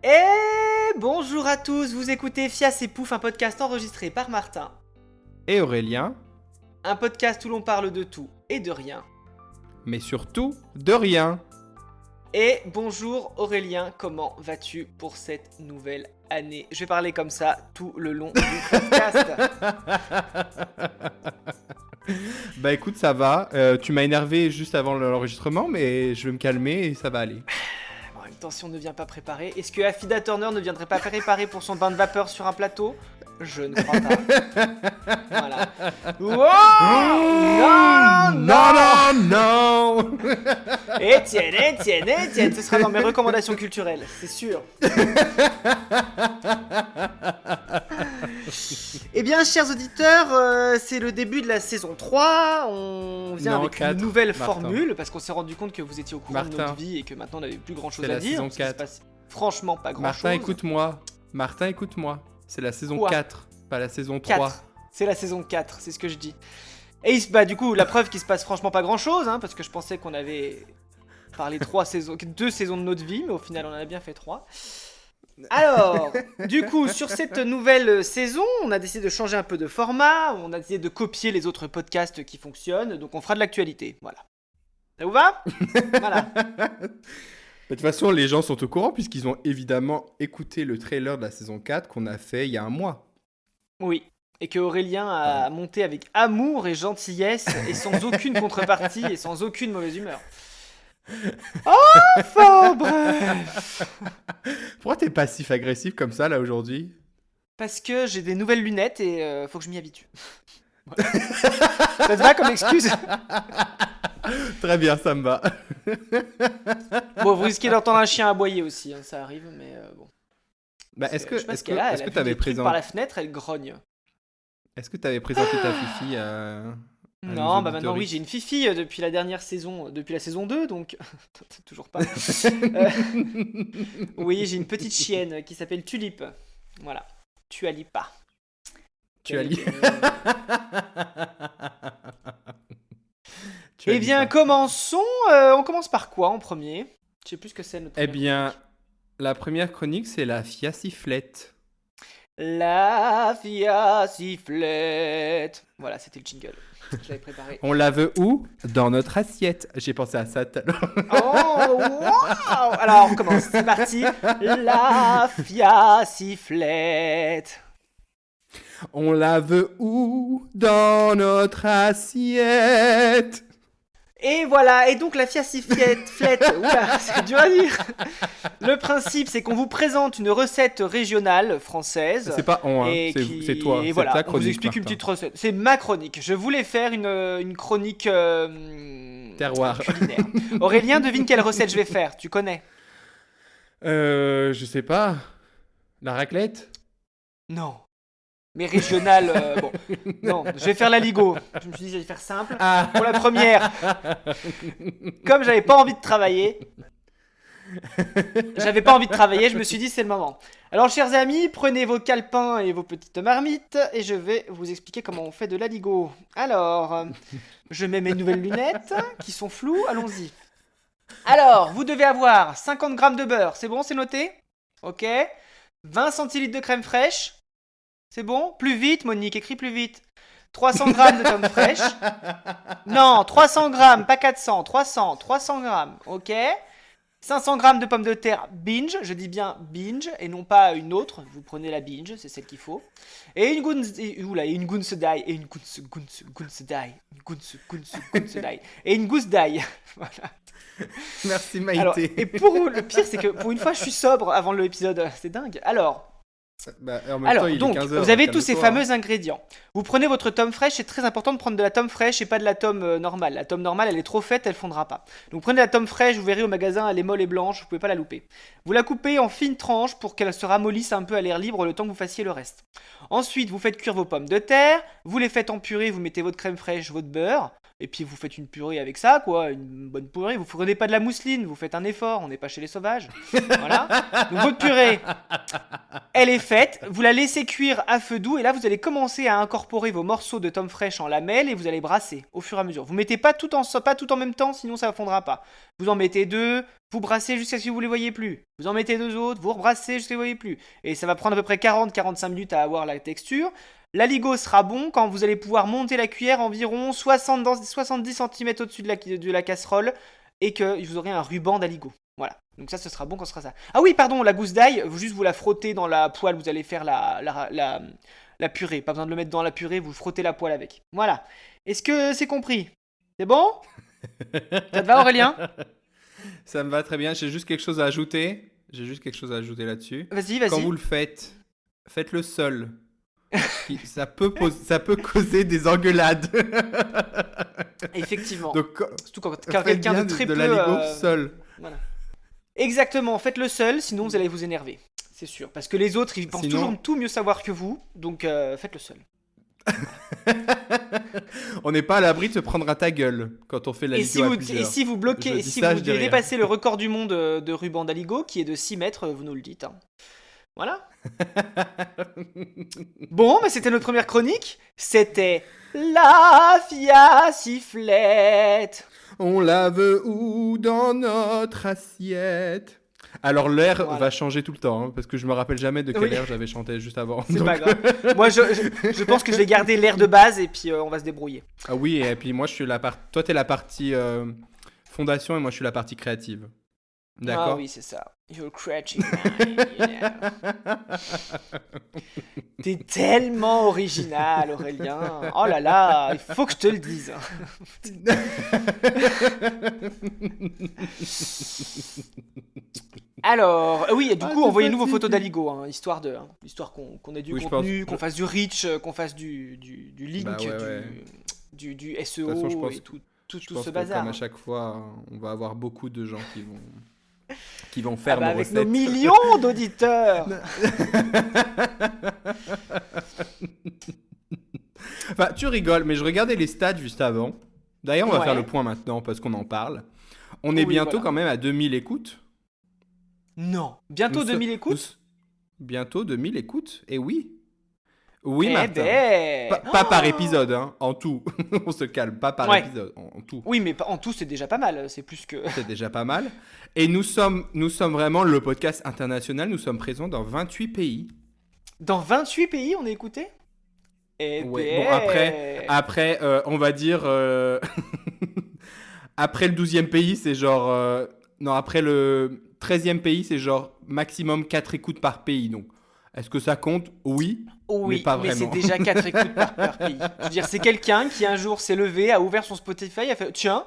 Et bonjour à tous, vous écoutez Fias et Pouf, un podcast enregistré par Martin. Et Aurélien, Un podcast où l'on parle de tout et de rien. mais surtout de rien. Et bonjour Aurélien, comment vas-tu pour cette nouvelle année? Je vais parler comme ça tout le long du podcast. Bah écoute, ça va. Tu m'as énervé juste avant l'enregistrement, mais je vais me calmer et ça va aller. En même temps, si on ne vient pas préparé, est-ce que Affida Turner ne viendrait pas préparer pour son bain de vapeur sur un plateau? Je ne crois pas. Voilà. Wow, non, non. Étienne, ce sera dans mes recommandations culturelles, c'est sûr. Eh bien, chers auditeurs, c'est le début de la saison 3. On vient Non, avec 4, une nouvelle Martin. formule parce qu'on s'est rendu compte que vous étiez au courant de Martin. notre vie et que maintenant on n'avait plus grand chose C'est à la dire. saison parce qu'il se 4. passe franchement pas grand chose. Martin, écoute-moi. C'est la saison Quoi 4, pas la saison 3. 4. C'est la saison 4, c'est ce que je dis. Et bah, du coup, la preuve qu'il se passe franchement pas grand chose, hein, parce que je pensais qu'on avait parlé 2 saisons de notre vie, mais au final on en a bien fait 3. Alors, du coup, sur cette nouvelle saison, on a décidé de changer un peu de format, on a décidé de copier les autres podcasts qui fonctionnent, donc on fera de l'actualité, voilà. Ça vous va? Voilà. De toute façon, les gens sont au courant puisqu'ils ont évidemment écouté le trailer de la saison 4 qu'on a fait il y a un mois. Oui. Et que Aurélien a monté avec amour et gentillesse, et sans aucune contrepartie, et sans aucune mauvaise humeur. Enfin, bref. Pourquoi t'es passif-agressif comme ça là aujourd'hui? Parce que j'ai des nouvelles lunettes et faut que je m'y habitue. Voilà. Ça te va comme excuse? Très bien, ça me va. Bon, vous risquez d'entendre un chien aboyer aussi, hein, ça arrive, mais bon. Bah, Je sais pas ce qu'elle a, elle a vu t'avais des trucs présent... par la fenêtre, elle grogne. Est-ce que t'avais présenté ta fifi à Non, nos bah maintenant oui, auditeurs? j'ai une fifi depuis la dernière saison, depuis la saison 2, donc toujours pas. Oui, j'ai une petite chienne qui s'appelle Tulipe. Voilà, Tualipa. Tu as lu. Eh bien, commençons. On commence par quoi en premier? Je sais plus ce que c'est notre. Eh première bien, la première chronique, c'est la fiaciflette. La fia sifflette. Voilà, c'était le jingle. Je l'avais préparé. On la veut où? Dans notre assiette. J'ai pensé à ça tout à l'heure. Oh, wow! Alors, on recommence. C'est parti. La fia sifflette. On la veut où? Dans notre assiette. Et voilà, et donc la fia sifflette, oula, c'est dur à dire. Le principe, c'est qu'on vous présente une recette régionale française. C'est pas on, hein. Et C'est toi. Et C'est voilà, ta on vous chronique, explique une Martin. petite recette. C'est ma chronique. Je voulais faire une chronique Terroir. culinaire. Aurélien, devine quelle recette je vais faire. Tu connais? Je sais pas. La raclette? Non. Mais régionale, bon. Non, je vais faire la Ligo. Je me suis dit, je vais faire simple. Ah. Pour la première, comme j'avais pas envie de travailler, je me suis dit, c'est le moment. Alors, chers amis, prenez vos calepins et vos petites marmites et je vais vous expliquer comment on fait de la Ligo. Alors, je mets mes nouvelles lunettes qui sont floues, allons-y. Alors, vous devez avoir 50 grammes de beurre, c'est bon, c'est noté? Ok. 20 centilitres de crème fraîche. C'est bon? Plus vite, Monique, écris plus vite. 300 grammes de pommes fraîches. Non, 300 grammes, pas 400. 300 grammes, ok? 500 grammes de pommes de terre binge, je dis bien binge, et non pas une autre. Vous prenez la binge, c'est celle qu'il faut. Et une gousse d'ail, et une gousse d'ail. Et une gousse d'ail. Voilà. Merci Maïté. Alors, et le pire, c'est que pour une fois, je suis sobre avant l'épisode. C'est dingue. Alors, Bah, en même temps, il est donc, 15 heures, vous avez tous ces calme-toi. fameux ingrédients. Vous prenez votre tome fraîche, c'est très important de prendre de la tome fraîche et pas de la tome normale. La tome normale, elle est trop faite, elle fondra pas. Donc prenez la tome fraîche, vous verrez au magasin, elle est molle et blanche, vous pouvez pas la louper. Vous la coupez en fines tranches pour qu'elle se ramollisse un peu à l'air libre le temps que vous fassiez le reste. Ensuite, vous faites cuire vos pommes de terre, vous les faites en purée, vous mettez votre crème fraîche, votre beurre. Et puis vous faites une purée avec ça, quoi, une bonne purée. Vous prenez pas de la mousseline, vous faites un effort, on n'est pas chez les sauvages. Voilà. Donc votre purée, elle est faite. Vous la laissez cuire à feu doux et là vous allez commencer à incorporer vos morceaux de tomme fraîche en lamelles et vous allez brasser au fur et à mesure. Vous mettez pas tout en même temps, sinon ça ne fondra pas. Vous en mettez 2, vous brassez jusqu'à ce que vous les voyez plus. Vous en mettez 2 autres, vous rebrassez jusqu'à ce que vous les voyez plus. Et ça va prendre à peu près 40-45 minutes à avoir la texture. L'aligot sera bon quand vous allez pouvoir monter la cuillère environ 70 cm au-dessus de la casserole et que vous aurez un ruban d'aligot. Voilà. Donc ça, ce sera bon quand ce sera ça. Ah oui, pardon, la gousse d'ail, vous la frottez dans la poêle, vous allez faire la purée. Pas besoin de le mettre dans la purée, vous frottez la poêle avec. Voilà. Est-ce que c'est compris? C'est bon? Ça te va, Aurélien? Ça me va très bien. J'ai juste quelque chose à ajouter. Là-dessus. Vas-y. Quand vous le faites, faites-le seul. Ça peut causer des engueulades. Effectivement. Donc, surtout quand quelqu'un de très peu... l'aligot seul. Voilà. Exactement, faites-le seul, sinon vous allez vous énerver. C'est sûr. Parce que les autres, ils pensent toujours tout mieux savoir que vous. Donc faites-le seul. On n'est pas à l'abri de se prendre à ta gueule quand on fait l'aligot à plusieurs. Et si vous bloquez, et si vous dépassez le record du monde de ruban d'aligot, qui est de 6 mètres, vous nous le dites. Hein. Voilà. Bon, mais c'était notre première chronique. C'était la Fia Sifflette. On la veut où dans notre assiette? Alors l'air va changer tout le temps, hein, parce que je me rappelle jamais de quel air j'avais chanté juste avant. C'est pas grave. Moi, je pense que je vais garder l'air de base et puis on va se débrouiller. Ah oui, et puis moi je suis toi t'es la partie fondation et moi je suis la partie créative. D'accord. Ah oui, c'est ça. You're creative man. Yeah. T'es tellement original, Aurélien. Oh là là, il faut que je te le dise. Alors, oui, et du coup, envoyez-nous vos photos d'Aligo, hein, histoire qu'on ait du contenu, qu'on fasse du reach, qu'on fasse du link, du SEO façon, et tout ce bazar. Comme à chaque fois, on va avoir beaucoup de gens qui vont faire nos avec recettes. Nos millions d'auditeurs. Enfin, tu rigoles, mais je regardais les stats juste avant. D'ailleurs, on va faire le point maintenant parce qu'on en parle. On est bientôt quand même à 2000 écoutes. Non. Bientôt 2000 écoutes. Bientôt 2000 écoutes. Et oui. Oui, Martin. Pas par épisode, hein, en tout. On se calme, pas par épisode, en tout. Oui, mais en tout, c'est déjà pas mal. C'est plus que. C'est déjà pas mal. Et nous sommes vraiment le podcast international. Nous sommes présents dans 28 pays. Dans 28 pays, on est écouté? Bon, après on va dire. Après le 12e pays, c'est genre. Non, après le 13e pays, c'est genre maximum 4 écoutes par pays. Donc, est-ce que ça compte? Oui. Oui, mais pas vraiment. C'est déjà 4 écoutes par pays. Je veux dire, c'est quelqu'un qui un jour s'est levé, a ouvert son Spotify, a fait tiens,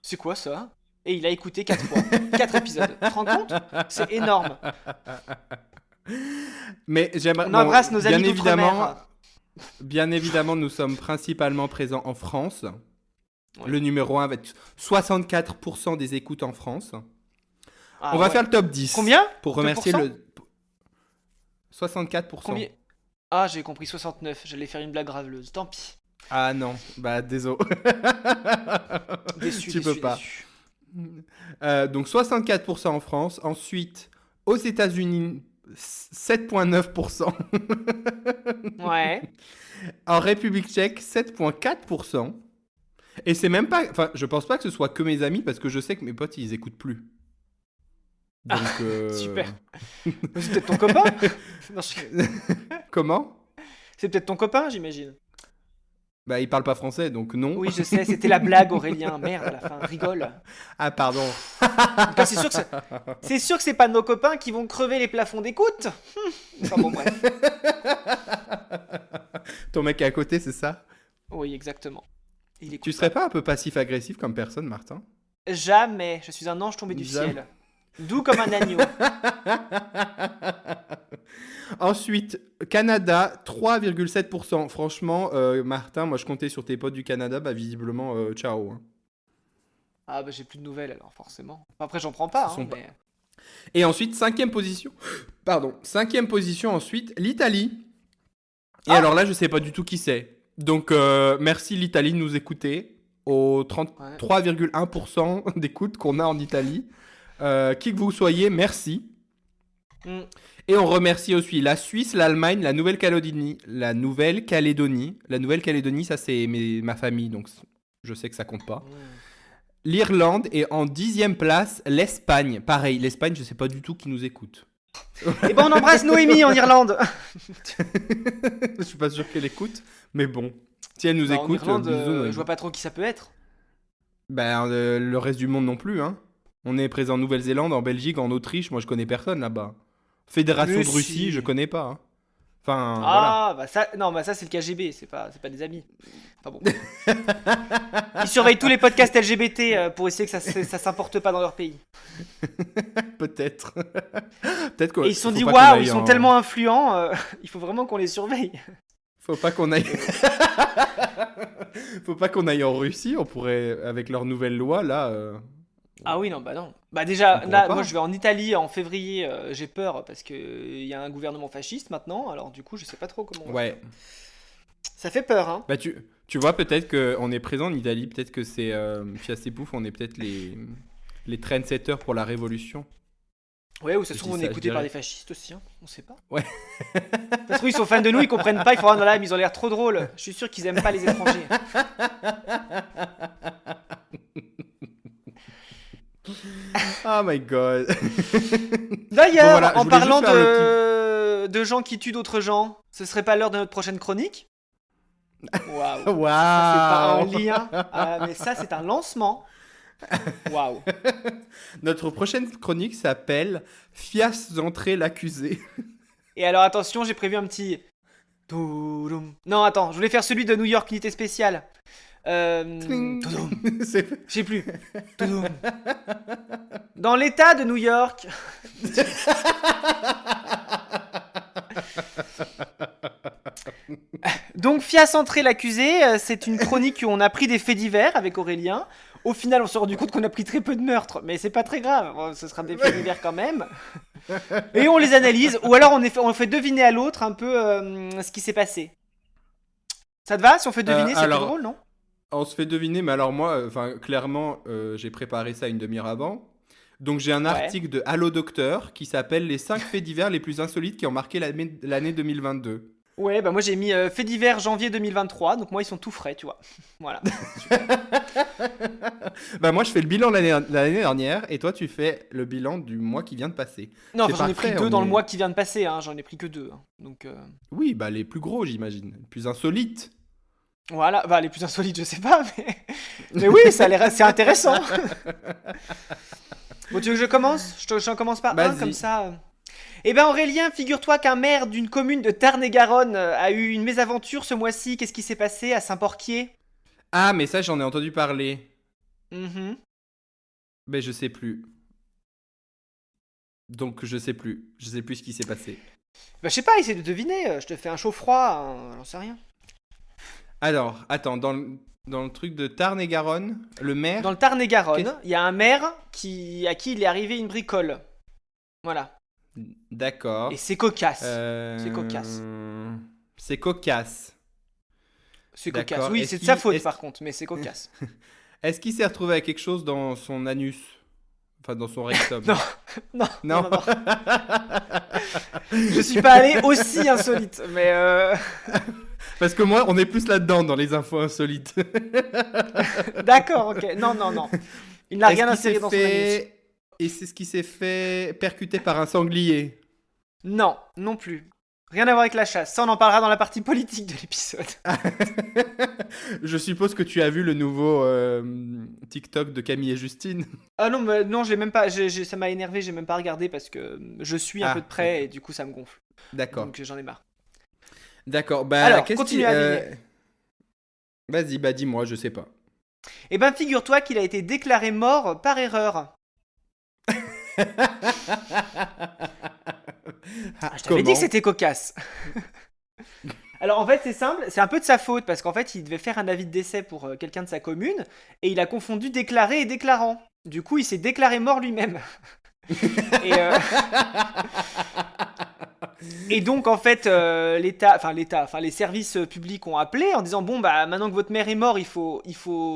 c'est quoi ça? Et il a écouté 4 fois. 4 épisodes. Tu te rends compte? C'est énorme. Mais j'aimerais. On embrasse nos amis d'outre-mer. Bien évidemment, nous sommes principalement présents en France. Ouais. Le numéro 1 avec 64% des écoutes en France. On va faire le top 10. Combien? Pour remercier le 64%. Combien? Ah, j'ai compris 69. J'allais faire une blague graveleuse. Tant pis. Ah non, bah désolé. Déçu, tu peux pas. Donc 64% en France. Ensuite, aux États-Unis, 7,9%. Ouais. En République tchèque, 7,4%. Et c'est même pas... Enfin, je pense pas que ce soit que mes amis, parce que je sais que mes potes, ils écoutent plus. Donc, super. C'est peut-être ton copain? Non, Comment? C'est peut-être ton copain, j'imagine. Bah, il parle pas français, donc non. Oui, je sais, c'était la blague, Aurélien. Merde, à la fin, rigole. Ah, pardon. Cas, c'est sûr que c'est pas nos copains qui vont crever les plafonds d'écoute. Enfin bon, bref. Ton mec est à côté, c'est ça? Oui, exactement. Tu serais pas un peu passif-agressif comme personne, Martin? Jamais. Je suis un ange tombé du ciel. Doux comme un agneau. Ensuite, Canada, 3,7%. Franchement, Martin, moi je comptais sur tes potes du Canada, bah visiblement, ciao. Hein. Ah bah j'ai plus de nouvelles alors, forcément. Après, j'en prends pas. Mais... Et ensuite, 5e position. Pardon. 5e position ensuite, l'Italie. Et alors là, je sais pas du tout qui c'est. Donc, merci l'Italie de nous écouter. aux 33,1% d'écoute qu'on a en Italie. Qui que vous soyez, merci. Et on remercie aussi la Suisse, l'Allemagne, la Nouvelle-Calédonie. La Nouvelle-Calédonie, ça c'est ma famille, donc je sais que ça compte pas. L'Irlande et en 10e place, l'Espagne. Pareil, l'Espagne, je sais pas du tout qui nous écoute. Et ben on embrasse Noémie en Irlande. Je suis pas sûr qu'elle écoute, mais bon. Si elle nous écoute, en Irlande, bisous, je vois pas trop qui ça peut être. Ben, le reste du monde non plus, hein. On est présent en Nouvelle-Zélande, en Belgique, en Autriche. Moi, je connais personne là-bas. Fédération de Russie, je connais pas. Hein. Enfin, voilà. Bah ça, non, bah ça c'est le KGB, c'est pas des amis. Enfin bon. Ils surveillent tous les podcasts LGBT pour essayer que ça s'importe pas dans leur pays. Peut-être. Peut-être quoi. Et ils se sont dit waouh, ils sont tellement influents, il faut vraiment qu'on les surveille. Faut pas qu'on aille. Faut pas qu'on aille en Russie. On pourrait, avec leur nouvelle loi là. Ah oui, non, bah non. Bah déjà, là, moi je vais en Italie en février, j'ai peur parce qu'il y a un gouvernement fasciste maintenant, alors du coup je sais pas trop comment... Ouais. Ça fait peur, hein. Bah tu vois, peut-être qu'on est présent en Italie, peut-être que c'est... Fias et Pouf, on est peut-être les trendsetters pour la révolution. Ouais, ou ça se trouve on est écouté par des fascistes aussi, hein. On sait pas. Ouais. Ça se trouve ils sont fans de nous, ils comprennent pas, ils font là, mais ils ont l'air trop drôles. Je suis sûr qu'ils aiment pas les étrangers. Oh my god. D'ailleurs, bon, voilà, en parlant de gens qui tuent d'autres gens, ce serait pas l'heure de notre prochaine chronique? Waouh. Wow. Ça, c'est pas un lien. Mais ça, c'est un lancement. Waouh. Notre prochaine chronique s'appelle Fias d'entrée l'accusé. Et alors, attention, j'ai prévu un petit... Non, attends, je voulais faire celui de New York, unité spéciale. Je sais plus. Dans l'état de New York. Donc Fias entrée l'accusé, c'est une chronique où on a pris des faits divers avec Aurélien. Au final, on s'est rendu compte qu'on a pris très peu de meurtres, mais c'est pas très grave, ce sera des faits divers quand même. Et on les analyse, ou alors on fait deviner à l'autre un peu ce qui s'est passé. Ça te va si on fait deviner? C'est plus drôle, non? On se fait deviner, mais alors moi, clairement, j'ai préparé ça une demi-heure avant. Donc j'ai un article de Allo Docteur qui s'appelle « Les 5 faits divers les plus insolites qui ont marqué l'année 2022 ». Ouais, bah moi j'ai mis faits divers janvier 2023, donc moi ils sont tout frais, tu vois. Voilà. Bah moi je fais le bilan de l'année dernière et toi tu fais le bilan du mois qui vient de passer. Non, enfin, j'en ai pris 2 dans le mois qui vient de passer, hein. J'en ai pris que 2. Hein. Donc, Oui, bah les plus gros j'imagine, les plus insolites. Voilà, bah les plus insolites je sais pas, mais oui, ça a l'air assez intéressant. Bon, tu veux que je commence? Je commence par un, comme ça. Eh ben Aurélien, figure-toi qu'un maire d'une commune de Tarn-et-Garonne a eu une mésaventure ce mois-ci. Qu'est-ce qui s'est passé à Saint-Porquier? Ah, mais ça j'en ai entendu parler. Mais je sais plus. Donc je sais plus ce qui s'est passé. Bah je sais pas, essaie de deviner, je te fais un chaud-froid, j'en sais rien. Alors, attends, dans le truc de Tarn-et-Garonne, le maire... Dans le Tarn-et-Garonne, il y a un maire à qui il est arrivé une bricole. Voilà. D'accord. Et c'est cocasse. C'est cocasse. C'est cocasse. C'est cocasse. Oui, c'est de sa faute par contre, mais c'est cocasse. Est-ce qu'il s'est retrouvé avec quelque chose dans son anus? Enfin, dans son rectum? Non. Je suis pas allé aussi insolite, mais... Parce que moi, on est plus là-dedans, dans les infos insolites. D'accord, ok. Non. Il n'a rien inséré dans son anus. Et c'est ce qui s'est fait percuter par un sanglier? Non plus. Rien à voir avec la chasse. Ça, on en parlera dans la partie politique de l'épisode. Je suppose que tu as vu le nouveau TikTok de Camille et Justine. Ah non, je l'ai même pas. Ça m'a énervé, j'ai même pas regardé parce que je suis un peu de près et du coup ça me gonfle. D'accord. Donc j'en ai marre. D'accord. Bah, alors, continue à deviner. Vas-y, bah dis-moi, je sais pas. Eh ben, figure-toi qu'il a été déclaré mort par erreur. Je t'avais dit que c'était cocasse. Alors en fait c'est simple, c'est un peu de sa faute parce qu'en fait il devait faire un avis de décès pour quelqu'un de sa commune et il a confondu déclaré et déclarant. Du coup il s'est déclaré mort lui-même. Et Et donc, en fait, les services publics ont appelé en disant bon, bah, maintenant que votre maire est mort, il faut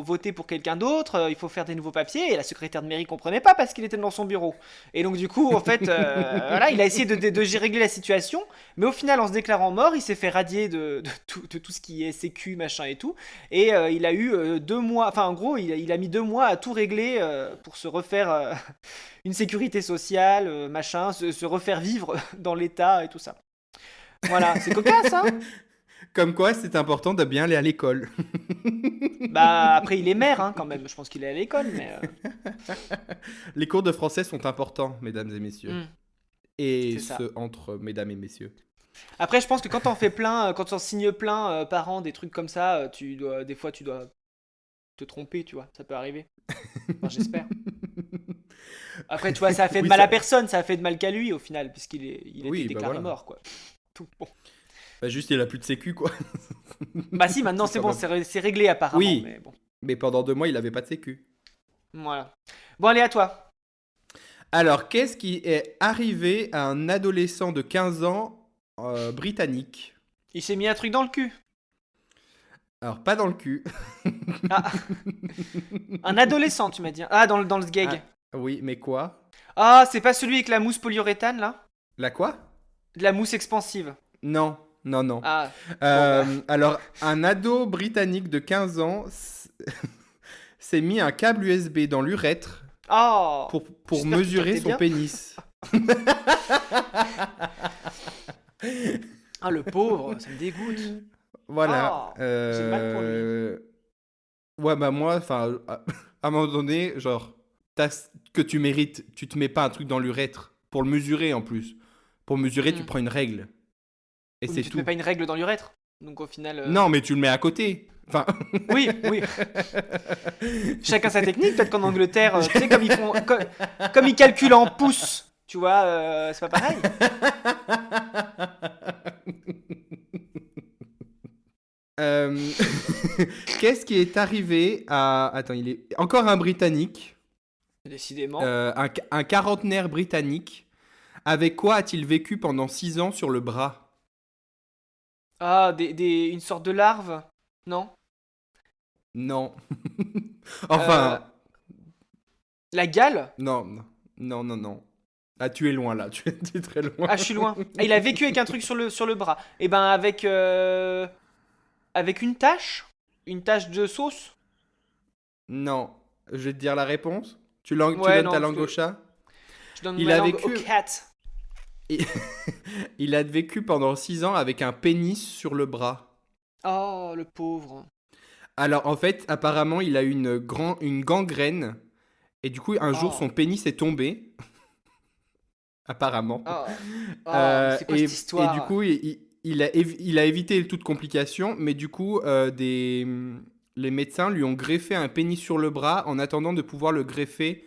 voter pour quelqu'un d'autre, il faut faire des nouveaux papiers. Et la secrétaire de mairie comprenait pas parce qu'il était dans son bureau. Et donc, du coup, en fait, voilà, il a essayé de régler la situation, mais au final, en se déclarant mort, il s'est fait radier de tout ce qui est sécu, machin et tout. Et il a eu 2 mois, enfin, en gros, il a mis 2 mois à tout régler pour se refaire une sécurité sociale, machin, se refaire vivre dans l'État et tout ça. Voilà, c'est cocasse, hein. Comme quoi, c'est important de bien aller à l'école. Bah, après, il est maire, hein, quand même. Je pense qu'il est à l'école, mais... Les cours de français sont importants, mesdames et messieurs. Et c'est ça. ce entre mesdames et messieurs. Après, je pense que quand t'en fais plein, quand t'en signes plein par an, des trucs comme ça, des fois, tu dois te tromper, tu vois. Ça peut arriver. Enfin, j'espère. Après, tu vois, ça a fait de Oui, mal à ça... personne, ça a fait de mal qu'à lui, au final, puisqu'il il oui, était bah déclaré voilà. mort, quoi. Tout bon. Bah juste, il a plus de sécu, quoi. Bah si, maintenant, c'est quand bon, même... c'est réglé, apparemment, Oui, mais bon. mais pendant 2 mois, il avait pas de sécu. Voilà. Bon, allez, à toi. Alors, qu'est-ce qui est arrivé à un adolescent de 15 ans britannique? Il s'est mis un truc dans le cul. Alors, pas dans le cul. Ah, un adolescent, tu m'as dit. Ah, dans le Ah, sgeg. oui, mais quoi? Ah, c'est pas celui avec la mousse polyuréthane, là? La quoi? De la mousse expansive. Non, non, non. Ah, bon, bah. Alors, un ado britannique de 15 ans s'est mis un câble USB dans l'urètre Oh, pour j'espère qu'il mesurer captait son bien. pénis. Ah, le pauvre, ça me dégoûte. Voilà. Oh, j'ai mal pour lui. Ouais, bah moi, enfin, à un moment donné, genre, que tu mérites, tu te mets pas un truc dans l'urètre pour le mesurer en plus. Pour mesurer, tu Hmm. prends une règle. Et Oui, mais c'est tu te mets tout. pas une règle dans l'urètre. Donc au final... Non, mais tu le mets à côté. Enfin, Oui, oui. Chacun sa technique. Peut-être qu'en Angleterre, tu sais, comme ils font... Comme ils calculent en pouces, tu vois, c'est pas pareil. Euh, qu'est-ce qui est arrivé à... Attends, il est encore un Britannique, Décidément. un quarantenaire britannique. Avec quoi a-t-il vécu pendant 6 ans sur le bras? Ah, une sorte de larve? Non? Non. Euh, Enfin, la gale? non, non, non, non. Ah, tu es loin là, tu es très loin. Ah, je suis loin. Ah, il a vécu avec un truc sur le bras. Eh ben, avec une tache? Une tache de sauce? Non, je vais te dire la réponse. Tu Ouais, donnes non, ta parce langue au que chat. je donne Il ma a langue au vécu, cat. il, il a vécu pendant 6 ans avec un pénis sur le bras. Oh, le pauvre. Alors en fait, apparemment, il a eu une gangrène et du coup, un jour, Oh, son pénis est tombé. Apparemment. oh, oh, mais c'est quoi cette Et du histoire? coup, il a évité toute complication, mais du coup, les médecins lui ont greffé un pénis sur le bras en attendant de pouvoir le greffer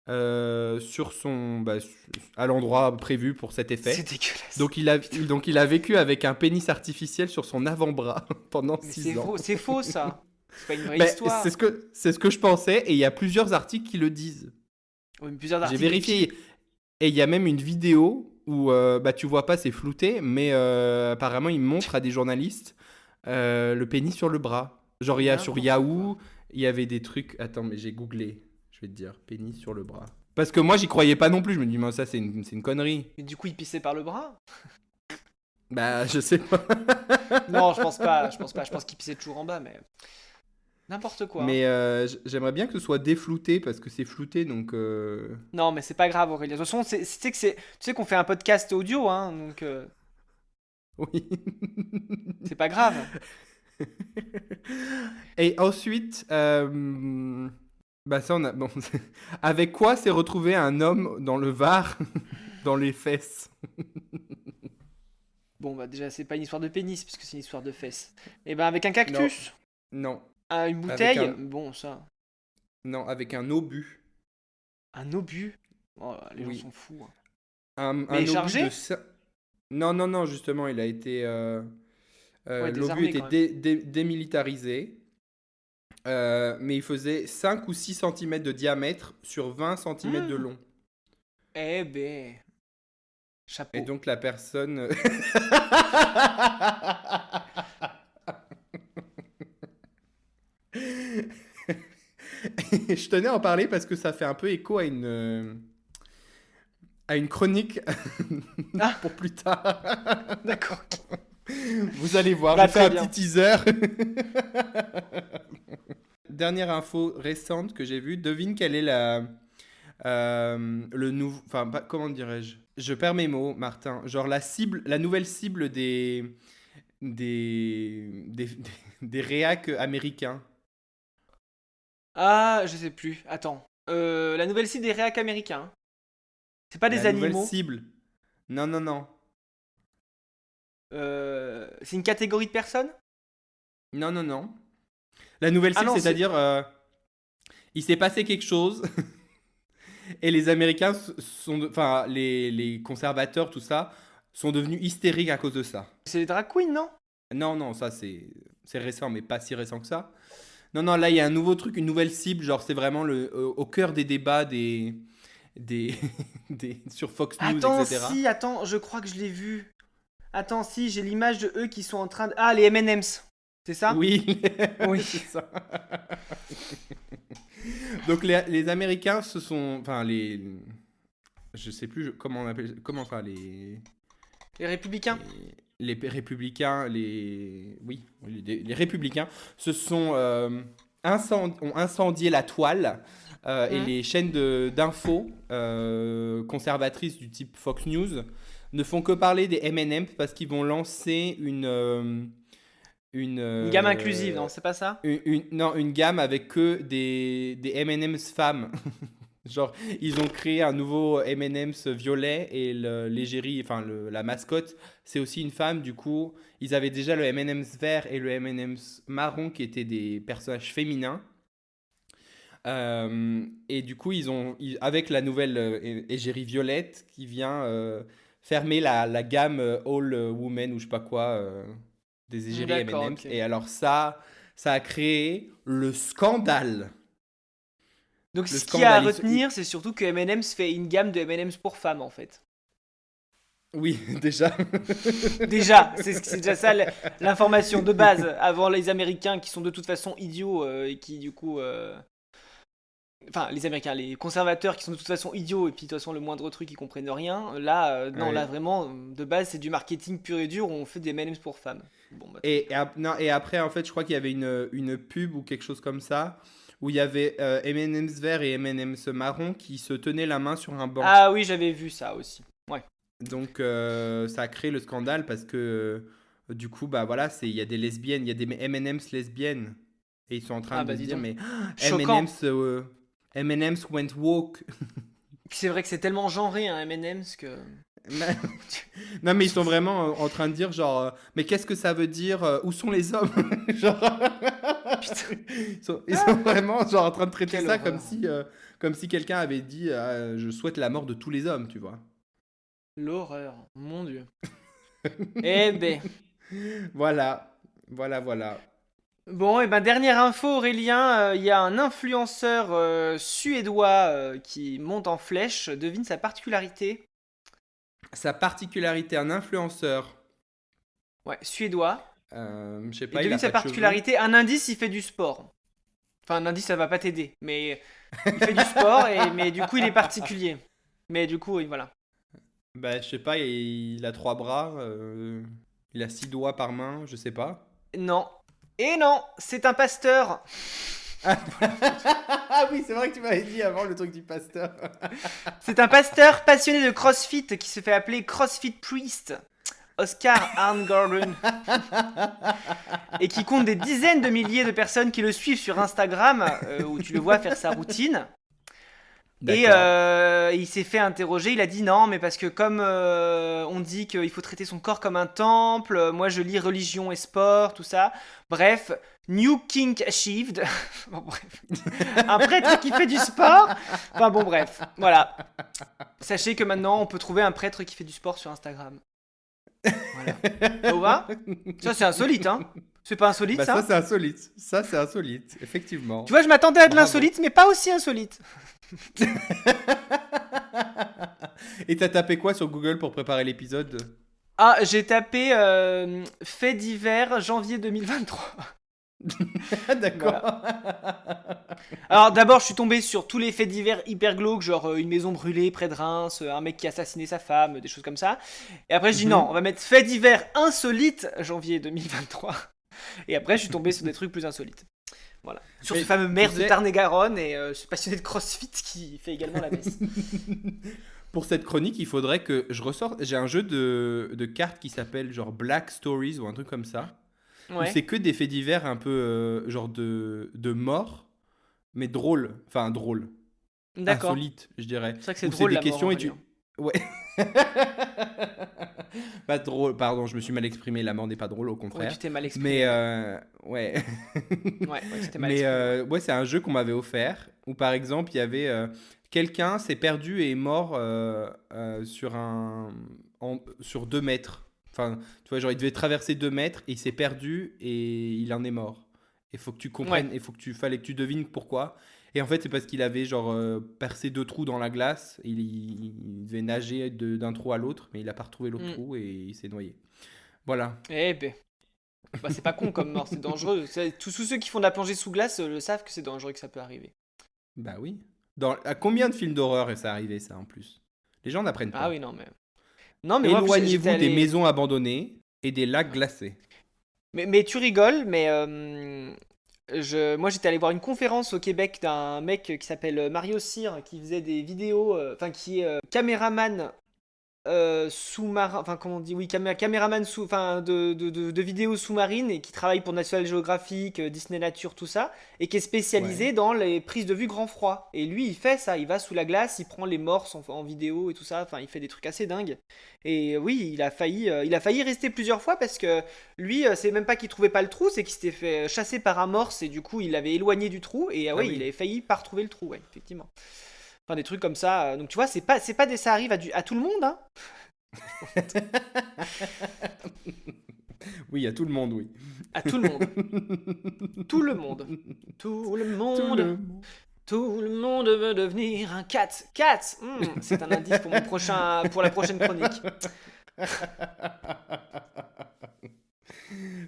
sur à l'endroit prévu pour cet effet. C'est dégueulasse. Donc il a vécu avec un pénis artificiel sur son avant-bras pendant Mais 6 ans. c'est faux ça. C'est pas une vraie Ben, c'est histoire. c'est ce que je pensais, et il y a plusieurs articles qui le disent. Oui, mais plusieurs J'ai articles qui. vérifié, et il y a même une vidéo où tu vois pas, c'est flouté, mais apparemment il montre à des journalistes le pénis sur le bras. Genre il y a sur N'importe quoi. Yahoo, il y avait des trucs. Attends, mais j'ai googlé. Je vais te dire, pénis sur le bras. Parce que moi j'y croyais pas non plus, je me dis, mais ça c'est une connerie. Mais du coup, il pissait par le bras? Bah je sais pas. Non, je pense pas. Je pense pas. Je pense qu'il pissait toujours en bas, mais. N'importe quoi, hein. Mais j'aimerais bien que ce soit déflouté parce que c'est flouté donc. Non, mais c'est pas grave, Aurélien. De toute façon, tu sais qu'on fait un podcast audio, hein, donc Oui. c'est pas grave. Et ensuite, bah ça on a. Bon, avec quoi s'est retrouvé un homme dans le Var, dans les fesses? Bon, bah déjà, c'est pas une histoire de pénis, puisque c'est une histoire de fesses. Et ben, avec un Non, cactus, non. une Avec bouteille, un, bon, ça. non, avec un obus. Un obus. Oh, les gens Oui. sont fous, hein. Un Mais obus chargé? Non, non, non, justement, il a été. Ouais, L'obus désarmé était quand même. démilitarisé, mais il faisait 5 ou 6 centimètres de diamètre sur 20 centimètres de Hmm. long. Eh ben. Chapeau. Et donc la personne... Je tenais à en parler parce que ça fait un peu écho à une chronique pour plus tard. D'accord. Vous allez voir, Bah, j'ai fait très un bien. petit teaser. Dernière info récente que j'ai vue, devine quelle est le nouveau... Enfin, comment dirais-je? Je perds mes mots, Martin. Genre la nouvelle cible des réacs américains. Ah, je sais plus. Attends. La nouvelle cible des réacs américains. C'est pas des La nouvelle animaux. cible. Non, non, non. C'est une catégorie de personnes. Non, non, non. La nouvelle Ah cible, non, c'est... c'est-à-dire, il s'est passé quelque chose et les Américains enfin, les conservateurs, tout ça, sont devenus hystériques à cause de ça. C'est les drag queens, non? Non, non, ça c'est récent, mais pas si récent que ça. Non, non, là il y a un nouveau truc, une nouvelle cible, genre c'est vraiment au cœur des débats des, sur Fox News, Attends, etc. attends, je crois que je l'ai vu. Attends, si, j'ai l'image de eux qui sont en train de... Ah, les M&M's. C'est ça? Oui, Oui. c'est ça. Donc les Américains se sont, enfin je sais plus comment on appelle, comment enfin Les républicains. les républicains, oui, les républicains se sont ont incendié la toile et les chaînes d'infos conservatrices du type Fox News ne font que parler des M&M's parce qu'ils vont lancer Une gamme inclusive, non? C'est pas ça? non, une gamme avec que des M&M's femmes. Genre, ils ont créé un nouveau M&M's violet et l'égérie, enfin la mascotte, c'est aussi une femme. Du coup, ils avaient déjà le M&M's vert et le M&M's marron qui étaient des personnages féminins. Et du coup, avec la nouvelle égérie violette qui vient fermer la gamme All Women ou je sais pas quoi des égéries D'accord, M&M's. ok. Et alors ça a créé le scandale. Donc Le ce qu'il y a à scandale. retenir, c'est surtout que M&M's fait une gamme de M&M's pour femmes, en fait. Oui, déjà. Déjà, c'est déjà ça l'information de base. Avant les Américains qui sont de toute façon idiots et qui du coup... Enfin, les Américains, les conservateurs qui sont de toute façon idiots et puis de toute façon le moindre truc ils comprennent rien. Là, non, Ouais. là vraiment, de base c'est du marketing pur et dur où on fait des M&M's pour femmes. Bon, bah, Non, et après, en fait, je crois qu'il y avait une pub ou quelque chose comme ça où il y avait M&M's vert et M&M's marron qui se tenaient la main sur un banc. Ah oui, j'avais vu ça aussi. Ouais. Donc ça a créé le scandale parce que du coup, bah voilà, il y a des lesbiennes, il y a des M&M's lesbiennes et ils sont en train Ah de bah se dis dire donc. mais Choquant. M&M's went woke. Puis c'est vrai que c'est tellement genré un M&M's que... Non mais ils sont vraiment en train de dire genre mais qu'est-ce que ça veut dire où sont les hommes genre Putain, ils sont vraiment genre en train de traiter quelle ça horreur. comme si quelqu'un avait dit je souhaite la mort de tous les hommes, tu vois. L'horreur, mon dieu. Eh ben. Voilà, voilà, voilà. Bon, et ben dernière info Aurélien, il y a un influenceur suédois qui monte en flèche. Devine sa particularité. Sa particularité, un influenceur, Ouais, suédois. je sais Et pas, il devine a sa pas de cheveux. particularité. Un indice, il fait du sport. Enfin, un indice, ça va pas t'aider. Mais il fait du sport, mais du coup, il est particulier. Mais du coup, oui, voilà. Bah, je sais pas, il a 3 bras, il a 6 doigts par main, je sais pas. Non. Et non, c'est un pasteur. Ah oui, c'est vrai que tu m'avais dit avant le truc du pasteur. C'est un pasteur passionné de CrossFit qui se fait appeler CrossFit Priest. Oscar Arngorden. Et qui compte des dizaines de milliers de personnes qui le suivent sur Instagram, où tu le vois faire sa routine. Et D'accord. il s'est fait interroger, il a dit non, mais parce que comme on dit qu'il faut traiter son corps comme un temple, moi je lis religion et sport, tout ça. Bref, New Kink Achieved. Bon, bref. Un prêtre qui fait du sport. Enfin bon, bref, voilà. Sachez que maintenant on peut trouver un prêtre qui fait du sport sur Instagram. Voilà. Ça vous va? Ça c'est insolite, hein? C'est pas insolite Bah ça? ça c'est insolite. Ça c'est insolite, effectivement. Tu vois, je m'attendais à de Bravo. l'insolite, mais pas aussi insolite. Et t'as tapé quoi sur Google pour préparer l'épisode? Ah, j'ai tapé faits divers janvier 2023. D'accord. Voilà. Alors d'abord, je suis tombé sur tous les faits divers hyper glauques, genre une maison brûlée près de Reims, un mec qui a assassiné sa femme, des choses comme ça. Et après, je dis non, on va mettre faits divers insolites janvier 2023. Et après, je suis tombé sur des trucs plus insolites. Voilà. Sur ce fameux maire de Tarn-et-Garonne et ce passionné de CrossFit qui fait également la messe. Pour cette chronique, il faudrait que je ressorte. J'ai un jeu de cartes qui s'appelle genre Black Stories ou un truc comme ça. Où c'est que des faits divers un peu genre de mort, mais drôle. Enfin, drôle. D'accord. Insolite, je dirais. C'est vrai que c'est drôle, des questions et tu. Ouais. Pas drôle, pardon, je me suis mal exprimé. La mort n'est pas drôle, au contraire. Oui, tu t'es mal exprimé. Mais ouais, c'était mal mais exprimé. ouais, c'est un jeu qu'on m'avait offert où par exemple il y avait quelqu'un s'est perdu et est mort sur 2 mètres. Enfin, tu vois, genre il devait traverser 2 mètres et il s'est perdu et il en est mort. Il faut que tu comprennes, fallait que tu devines pourquoi. Et en fait, c'est parce qu'il avait genre percé 2 trous dans la glace. Il devait nager d'un trou à l'autre, mais il a pas retrouvé l'autre trou et il s'est noyé. Voilà. Eh ben, bah, c'est pas con comme mort, c'est dangereux. Tous ceux qui font de la plongée sous glace le savent que c'est dangereux, que ça peut arriver. Bah oui. À combien de films d'horreur est ça arrivé, ça, en plus? Les gens n'apprennent pas. Ah oui, non, mais... Non, mais éloignez-vous des maisons abandonnées et des lacs glacés. Mais tu rigoles, mais moi j'étais allé voir une conférence au Québec d'un mec qui s'appelle Mario Cyr qui faisait des vidéos, enfin qui est caméraman sous-marin, enfin comment on dit, oui, caméraman de vidéos sous-marines et qui travaille pour National Geographic, Disney Nature, tout ça, et qui est spécialisé dans les prises de vue grand froid. Et lui, il fait ça, il va sous la glace, il prend les morses en vidéo et tout ça, enfin il fait des trucs assez dingues. Et oui, il a failli rester plusieurs fois parce que lui, c'est même pas qu'il trouvait pas le trou, c'est qu'il s'était fait chasser par un morse et du coup il avait éloigné du trou et oui, il avait failli pas retrouver le trou, ouais, effectivement. Enfin, des trucs comme ça. Donc, tu vois, ça arrive à tout le monde, hein. Oui, à tout le monde, oui. À tout le monde. Tout le monde. Tout le monde. Tout le monde veut devenir un cat. Cat, c'est un indice pour pour la prochaine chronique.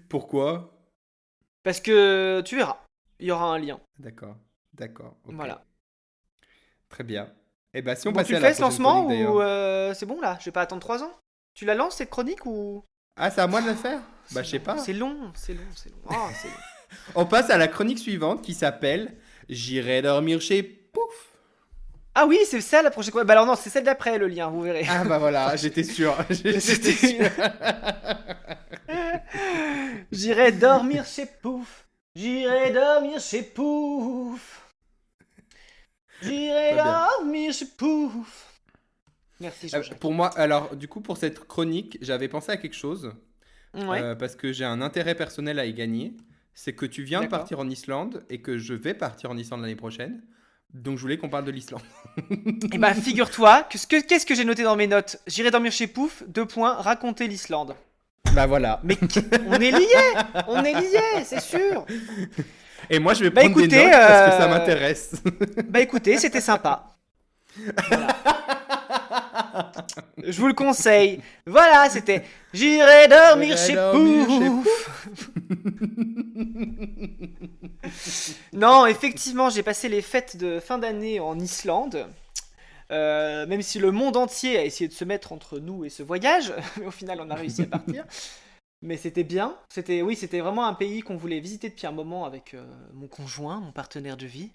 Pourquoi? Parce que tu verras, il y aura un lien. D'accord. Okay. Voilà. Très bien. Et ben si on bon, passait tu à la fais ce prochaine lancement chronique, ou c'est bon là? Je vais pas attendre 3 ans. Tu la lances cette chronique ou? Ah, c'est à moi de le faire? Bah, je sais pas. C'est long. Oh, c'est long. On passe à la chronique suivante qui s'appelle J'irai dormir chez Pouf. Ah oui, c'est ça la prochaine. Bah alors non, c'est celle d'après le lien, vous verrez. Ah bah voilà, j'étais sûr. J'irai dormir chez Pouf. J'irai dormir chez Pouf. J'irai dormir chez Pouf. Merci Jean-Jacques. Pour moi, alors du coup pour cette chronique, j'avais pensé à quelque chose. Ouais. Parce que j'ai un intérêt personnel à y gagner. C'est que tu viens de D'accord. partir en Islande et que je vais partir en Islande l'année prochaine. Donc je voulais qu'on parle de l'Islande. Et bah figure-toi, qu'est-ce que j'ai noté dans mes notes? J'irai dormir chez Pouf, 2 points, raconter l'Islande. Bah voilà. Mais on est liés, c'est sûr. Et moi je vais prendre des notes parce que ça m'intéresse. Bah écoutez, c'était sympa. Voilà. Je vous le conseille. Voilà, c'était J'irai dormir chez Pouf. Non, effectivement, j'ai passé les fêtes de fin d'année en Islande. Même si le monde entier a essayé de se mettre entre nous et ce voyage, mais au final on a réussi à partir. Mais c'était bien. C'était vraiment un pays qu'on voulait visiter depuis un moment avec mon conjoint, mon partenaire de vie.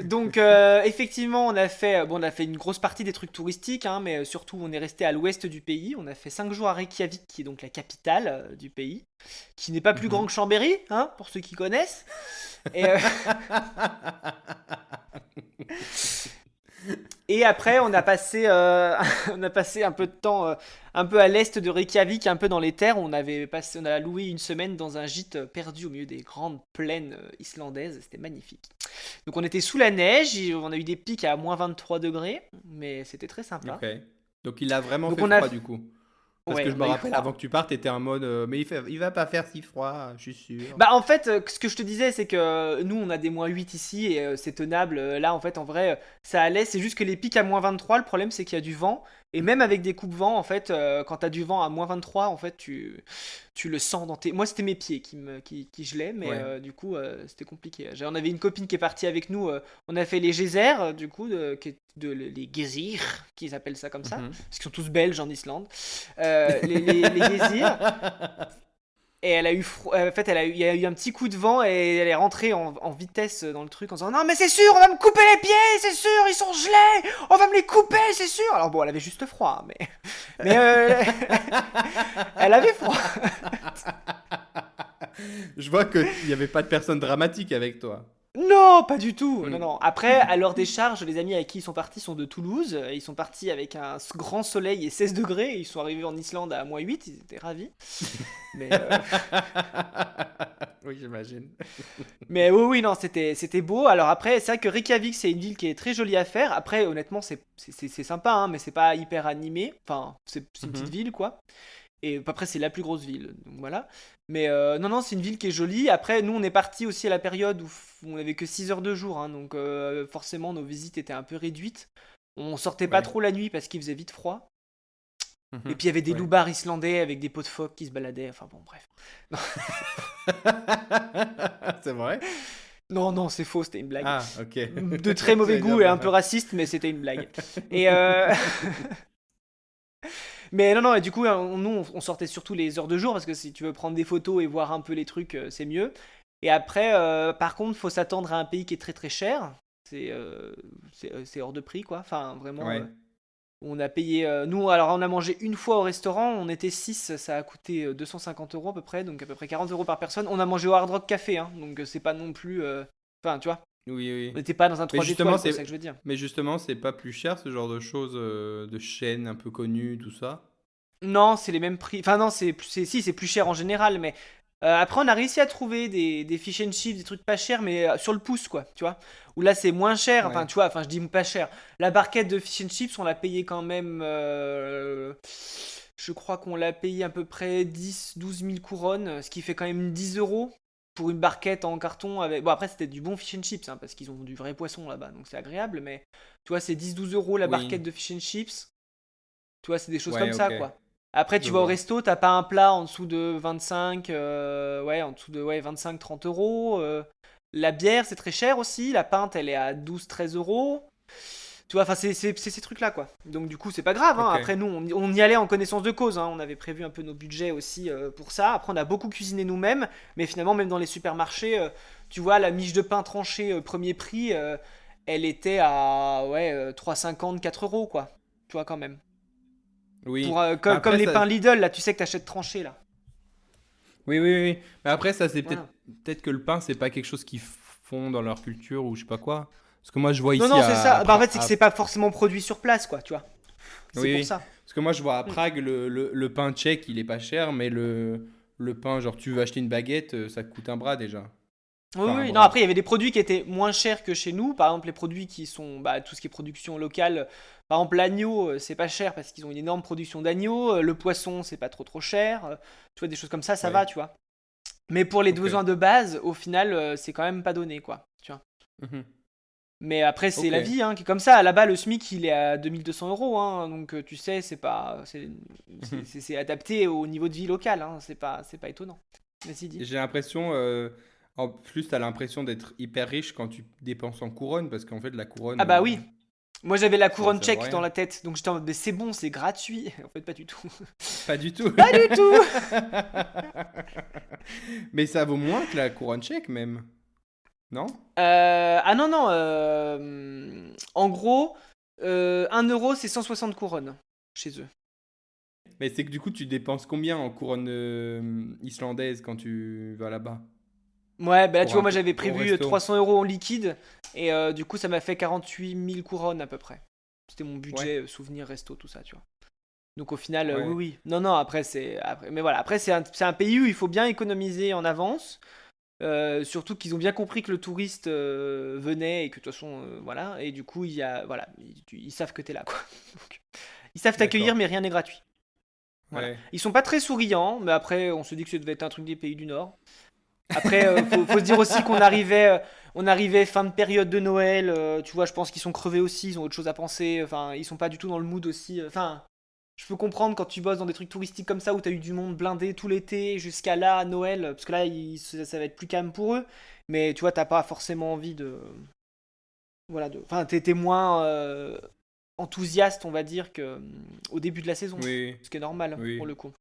Donc effectivement on a fait une grosse partie des trucs touristiques, hein, mais surtout on est resté à l'ouest du pays. On a fait 5 jours à Reykjavik, qui est donc la capitale du pays, qui n'est pas plus grand que Chambéry, hein, pour ceux qui connaissent. Et après on a passé un peu de temps un peu à l'est de Reykjavik, un peu dans les terres. On a loué une semaine dans un gîte perdu au milieu des grandes plaines islandaises. C'était magnifique. Donc on était sous la neige, on a eu des pics à moins 23 degrés, mais c'était très sympa. Ok. Donc il a vraiment fait froid du coup. Parce que Ouais, je on me a eu rappelle, froid. avant que tu partes, t'étais en mode mais il va pas faire si froid, je suis sûr. Bah en fait, ce que je te disais, c'est que nous on a des -8 ici et c'est tenable. Là en fait en vrai ça allait, c'est juste que les pics à -23, le problème c'est qu'il y a du vent. Et même avec des coupes-vent, en fait, quand t'as du vent à -23, en fait tu le sens dans tes... Moi c'était mes pieds qui gelaient, mais Ouais. du coup c'était compliqué. On avait une copine qui est partie avec nous, on a fait les geysers, du coup, les geysirs, qu'ils appellent ça comme ça, Mhm. parce qu'ils sont tous belges en Islande. Les geysirs. Et elle a eu en fait, il y a eu un petit coup de vent et elle est rentrée en vitesse dans le truc en disant non mais c'est sûr, on va me couper les pieds, c'est sûr, ils sont gelés, on va me les couper, c'est sûr. Alors bon, elle avait juste froid, mais elle avait froid. Je vois qu'il n'y avait pas de personne dramatique avec toi. Non, pas du tout. Non, Mm. non. Après, à l'heure des charges, les amis avec qui ils sont partis sont de Toulouse. Ils sont partis avec un grand soleil et 16 degrés. Ils sont arrivés en Islande à -8. Ils étaient ravis. Mais Oui, j'imagine. Mais oui, oui, non, c'était beau. Alors après, c'est vrai que Reykjavik, c'est une ville qui est très jolie à faire. Après, honnêtement, c'est sympa, hein, mais c'est pas hyper animé. Enfin, c'est une petite Mhm. ville, quoi. Et après, c'est la plus grosse ville. Donc voilà. Mais non, non, c'est une ville qui est jolie. Après, nous, on est parti aussi à la période où on avait que 6 heures de jour. Hein, donc forcément, nos visites étaient un peu réduites. On sortait pas Ouais. trop la nuit parce qu'il faisait vite froid. Et Mhm. puis il y avait des Ouais. loupards islandais avec des pots de phoque qui se baladaient. Enfin bon, bref. C'est vrai? Non, non, c'est faux, c'était une blague. Ah, ok. De très mauvais J'allais dire, goût et un peu bah. raciste, mais c'était une blague. Et mais non, non, et du coup, nous, on sortait surtout les heures de jour parce que si tu veux prendre des photos et voir un peu les trucs, c'est mieux. Et après, par contre, faut s'attendre à un pays qui est très très cher. C'est hors de prix, quoi. Enfin, vraiment, Ouais. on a payé. Nous, alors, on a mangé une fois au restaurant, on était 6, ça a coûté 250 € à peu près, donc à peu près 40 € par personne. On a mangé au Hard Rock Café, hein, donc c'est pas non plus. Enfin, tu vois, Oui, on oui. n'était pas dans un Mais 3 justement, étoiles, quoi, c'est ça c'est que je veux dire. mais justement, c'est pas plus cher ce genre de choses de chaînes un peu connues, tout ça. Non, c'est les mêmes prix. Enfin, non, si, c'est plus cher en général, mais après, on a réussi à trouver des fish and chips, des trucs pas chers, mais sur le pouce, quoi, tu vois. Où là, c'est moins cher. Enfin, Ouais. tu vois, enfin, je dis pas cher. La barquette de fish and chips, on l'a payé quand même. Je crois qu'on l'a payé à peu près 10 000 12 000 couronnes, ce qui fait quand même 10 € pour une barquette en carton. Bon, après, c'était du bon fish and chips, hein, parce qu'ils ont du vrai poisson là-bas, donc c'est agréable, mais tu vois, c'est 10 12 € la Oui. barquette de fish and chips. Tu vois, c'est des choses comme Ouais, ça, ok. quoi. Après, Je tu vas au vois. resto, t'as pas un plat en dessous de 25, ouais, en dessous de ouais, 25 30 €. La bière, c'est très cher aussi. La pinte, elle est à 12 13 €. Tu vois, enfin, c'est ces trucs-là, quoi. Donc, du coup, c'est pas grave, hein. Ok. Après, nous, on y allait en connaissance de cause, hein. On avait prévu un peu nos budgets aussi pour ça. Après, on a beaucoup cuisiné nous-mêmes. Mais finalement, même dans les supermarchés, tu vois, la miche de pain tranchée premier prix, elle était à ouais, 3,50 4 € quoi. Tu vois, quand même. Oui. Pour, Mais comme après, les ça. pains Lidl, là, tu sais que t'achètes tranché, là. Oui, oui, oui. Mais après, ça, c'est Voilà. peut-être que le pain, c'est pas quelque chose qu'ils font dans leur culture ou je sais pas quoi. Parce que moi, je vois Non, ici non, c'est ça. Bah, en fait, c'est que c'est à- pas forcément produit sur place, quoi, tu vois. C'est Oui, pour oui. ça. Parce que moi, je vois à Mm. Prague, le pain tchèque, il est pas cher, mais le pain, genre, tu veux acheter une baguette, ça coûte un bras déjà. Oui, Enfin, un oui. Non, après, il bras. y avait des produits qui étaient moins chers que chez nous. Par exemple, les produits qui sont, bah, tout ce qui est production locale. Par exemple, l'agneau, c'est pas cher parce qu'ils ont une énorme production d'agneau. Le poisson, c'est pas trop trop cher. Tu vois, des choses comme ça va, Ouais. tu vois. Mais pour les Ok. besoins de base, au final, c'est quand même pas donné, quoi. Tu vois. Mhm. Mais après, c'est Ok. la vie, hein, qui est comme ça. Là-bas, le SMIC, il est à 2200 €, hein, donc tu sais, c'est pas, Mhm. c'est adapté au niveau de vie local, hein, c'est pas étonnant. Vas-y, dis. J'ai l'impression, en plus, t'as l'impression d'être hyper riche quand tu dépenses en couronne, parce qu'en fait, la couronne, Ah bah oui, moi j'avais la couronne ça vaut tchèque dans rien. la tête, donc j'étais en mode, mais c'est bon, c'est gratuit. En fait, pas du tout. Pas du tout. Pas du tout. Mais ça vaut moins que la couronne tchèque, même. Non? Ah non, non, en gros, 1 € c'est 160 couronnes chez eux. Mais c'est que du coup, tu dépenses combien en couronne islandaise quand tu vas là-bas? Ouais, bah là, tu Pour vois, un moi j'avais au prévu resto? 300 € en liquide, et du coup, ça m'a fait 48 000 couronnes à peu près. C'était mon Ouais, budget souvenir resto, tout ça, tu vois. Donc au final, oui, ouais. oui. Non, non, après, mais voilà, après, c'est un pays où il faut bien économiser en avance. Surtout qu'ils ont bien compris que le touriste venait et que de toute façon, voilà. Et du coup, voilà, ils savent que t'es là, quoi. Donc, ils savent t'accueillir, D'accord. mais rien n'est gratuit. Voilà. Ouais. Ils sont pas très souriants, mais après, on se dit que ça devait être un truc des pays du Nord. Après, faut se dire aussi on arrivait fin de période de Noël. Tu vois, je pense qu'ils sont crevés aussi, ils ont autre chose à penser. Enfin, ils sont pas du tout dans le mood aussi. Enfin, je peux comprendre quand tu bosses dans des trucs touristiques comme ça où t'as eu du monde blindé tout l'été jusqu'à là, à Noël, parce que là, ça va être plus calme pour eux. Mais tu vois, t'as pas forcément envie de. Voilà, enfin, t'es moins enthousiaste, on va dire, au début de la saison. Oui. Ce qui est normal pour Oui. le coup.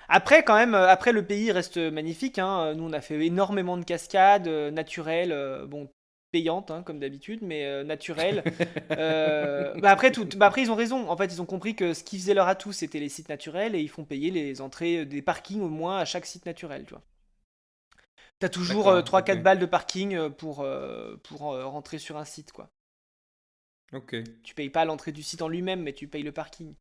Après, quand même, après le pays reste magnifique, hein. Nous, on a fait énormément de cascades naturelles, bon, payantes, hein, comme d'habitude, mais naturelles. Après, ils ont raison. En fait, ils ont compris que ce qui faisait leur atout, c'était les sites naturels et ils font payer les entrées des parkings au moins à chaque site naturel, tu vois. T'as toujours D'accord, trois ok. quatre balles de parking pour rentrer sur un site, quoi. Ok. Tu payes pas l'entrée du site en lui-même, mais tu payes le parking.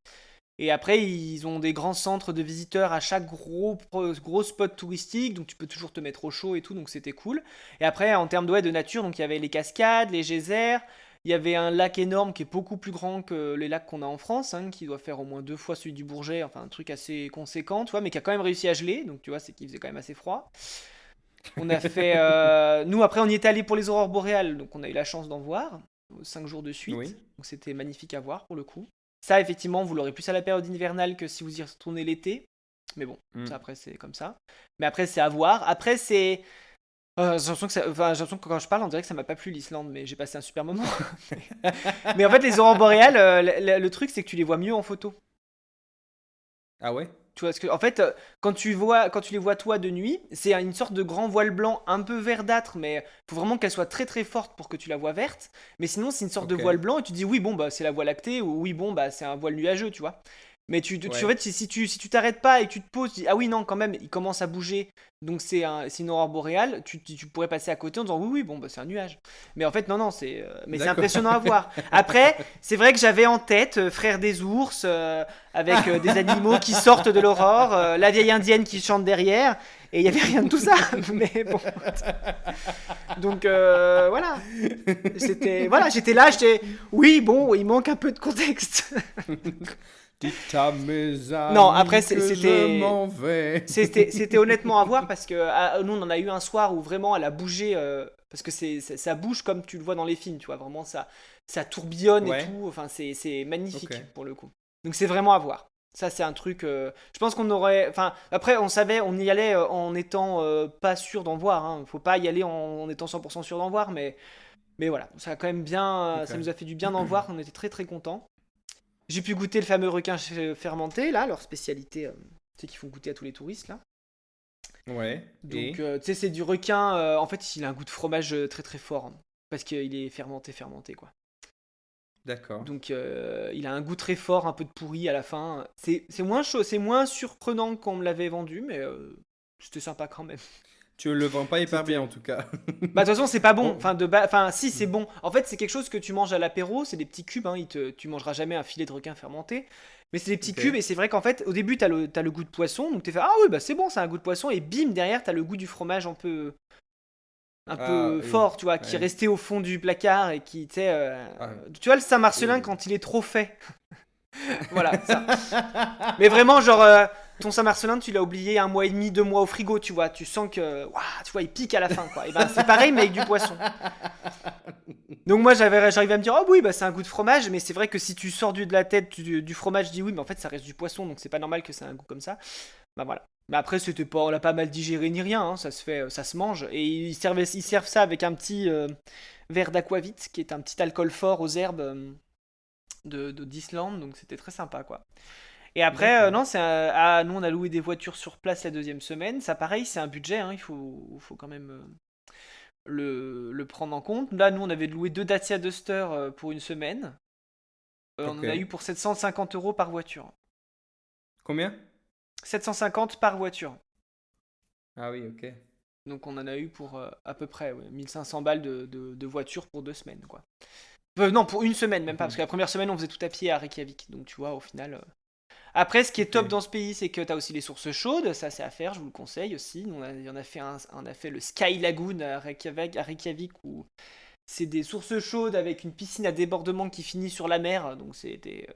Et après, ils ont des grands centres de visiteurs à chaque gros spot touristique, donc tu peux toujours te mettre au chaud et tout, donc c'était cool. Et après, en termes de nature, donc il y avait les cascades, les geysers, il y avait un lac énorme qui est beaucoup plus grand que les lacs qu'on a en France, hein, qui doit faire au moins 2 fois celui du Bourget, enfin un truc assez conséquent, tu vois, mais qui a quand même réussi à geler, donc tu vois, c'est qu'il faisait quand même assez froid. On a fait. Nous, après, on y est allé pour les aurores boréales, donc on a eu la chance d'en voir 5 jours de suite. Oui. Donc c'était magnifique à voir pour le coup. Ça, effectivement, vous l'aurez plus à la période hivernale que si vous y retournez l'été. Mais bon, ça après, c'est comme ça. Mais après, c'est à voir. Après, c'est. J'ai l'impression que quand je parle, on dirait que ça m'a pas plu l'Islande, mais j'ai passé un super moment. Mais en fait, les aurores boréales, le truc, c'est que tu les vois mieux en photo. Ah ouais? Tu vois, parce que en fait, quand tu les vois toi de nuit, c'est une sorte de grand voile blanc un peu verdâtre, mais faut vraiment qu'elle soit très très forte pour que tu la vois verte. Mais sinon, c'est une sorte de Ok. voile blanc et tu dis oui, bon bah c'est la voie lactée ou oui, bon bah c'est un voile nuageux, tu vois. Mais en Ouais. fait, si tu t'arrêtes pas et que tu te poses, tu dis ah oui non quand même, il commence à bouger, donc c'est une aurore boréale. Tu pourrais passer à côté en disant oui oui bon bah c'est un nuage. Mais en fait non non mais c'est D'accord. impressionnant à voir. Après, c'est vrai que j'avais en tête Frère des ours avec des animaux qui sortent de l'aurore, la vieille indienne qui chante derrière, et il y avait rien de tout ça. Mais bon, donc voilà, j'étais là, oui bon, il manque un peu de contexte. Dites à mes Non, amis après que je c'était m'en vais. c'était honnêtement à voir parce que nous on en a eu un soir où vraiment elle a bougé parce que ça bouge comme tu le vois dans les films, tu vois, vraiment ça tourbillonne et Ouais. tout, enfin c'est magnifique Ok. pour le coup. Donc c'est vraiment à voir. Ça c'est un truc je pense qu'on aurait enfin après on savait on y allait en étant pas sûr d'en voir hein. Faut pas y aller en étant 100% sûr d'en voir mais voilà, ça a quand même bien Ok. ça nous a fait du bien d'en voir, on était très très contents. J'ai pu goûter le fameux requin fermenté, là, leur spécialité, tu sais, qu'ils font goûter à tous les touristes, là. Ouais. Donc, Et? tu sais, c'est du requin, en fait, il a un goût de fromage très très fort, hein, parce qu'il est fermenté, quoi. D'accord. Donc, il a un goût très fort, un peu de pourri à la fin. C'est moins chaud, c'est moins surprenant qu'on me l'avait vendu, mais c'était sympa quand même. Tu le vends pas hyper bien C'était. en tout cas. Bah de toute façon c'est pas bon. Bon. Enfin si c'est bon. En fait c'est quelque chose que tu manges à l'apéro, c'est des petits cubes. Hein, tu mangeras jamais un filet de requin fermenté, mais c'est des petits Ok. cubes et c'est vrai qu'en fait au début t'as le goût de poisson, donc t'es fait ah oui bah c'est bon, c'est un goût de poisson et bim derrière t'as le goût du fromage un Ah peu oui. fort, tu vois, qui est Ouais. resté au fond du placard et qui tu sais Ah. tu vois le Saint-Marcelin Et- quand il est trop fait. Voilà ça. Mais vraiment, genre, ton Saint-Marcelin, tu l'as oublié 1 mois et demi, 2 mois au frigo, tu vois. Tu sens que, ouah, tu vois, il pique à la fin, quoi. Et ben, c'est pareil, mais avec du poisson. Donc, moi, j'arrivais à me dire, oh oui, bah, c'est un goût de fromage, mais c'est vrai que si tu sors de la tête du fromage, je dis oui, mais en fait, ça reste du poisson, donc c'est pas normal que ça ait un goût comme ça. Bah voilà. Mais après, on l'a pas mal digéré ni rien, hein, ça se fait, ça se mange. Et ils servent ça avec un petit verre d'aquavit, qui est un petit alcool fort aux herbes d'Islande, donc c'était très sympa, quoi. Et après, D'accord. non, nous on a loué des voitures sur place la deuxième semaine. Ça, pareil, c'est un budget, hein, il faut quand même le prendre en compte. Là, nous on avait loué 2 Dacia Duster pour une semaine. On Ok. en a eu pour 750 € par voiture. Combien? 750 par voiture. Ah oui, ok. Donc on en a eu pour à peu près 1500 balles de voiture pour 2 semaines, quoi. Non, pour une semaine, même pas, parce que la première semaine on faisait tout à pied à Reykjavik. Donc tu vois, au final. Après, ce qui est Ok. top dans ce pays, c'est que tu as aussi les sources chaudes. Ça, c'est à faire, je vous le conseille aussi. On a fait le Sky Lagoon à Reykjavik où c'est des sources chaudes avec une piscine à débordement qui finit sur la mer. Donc, c'était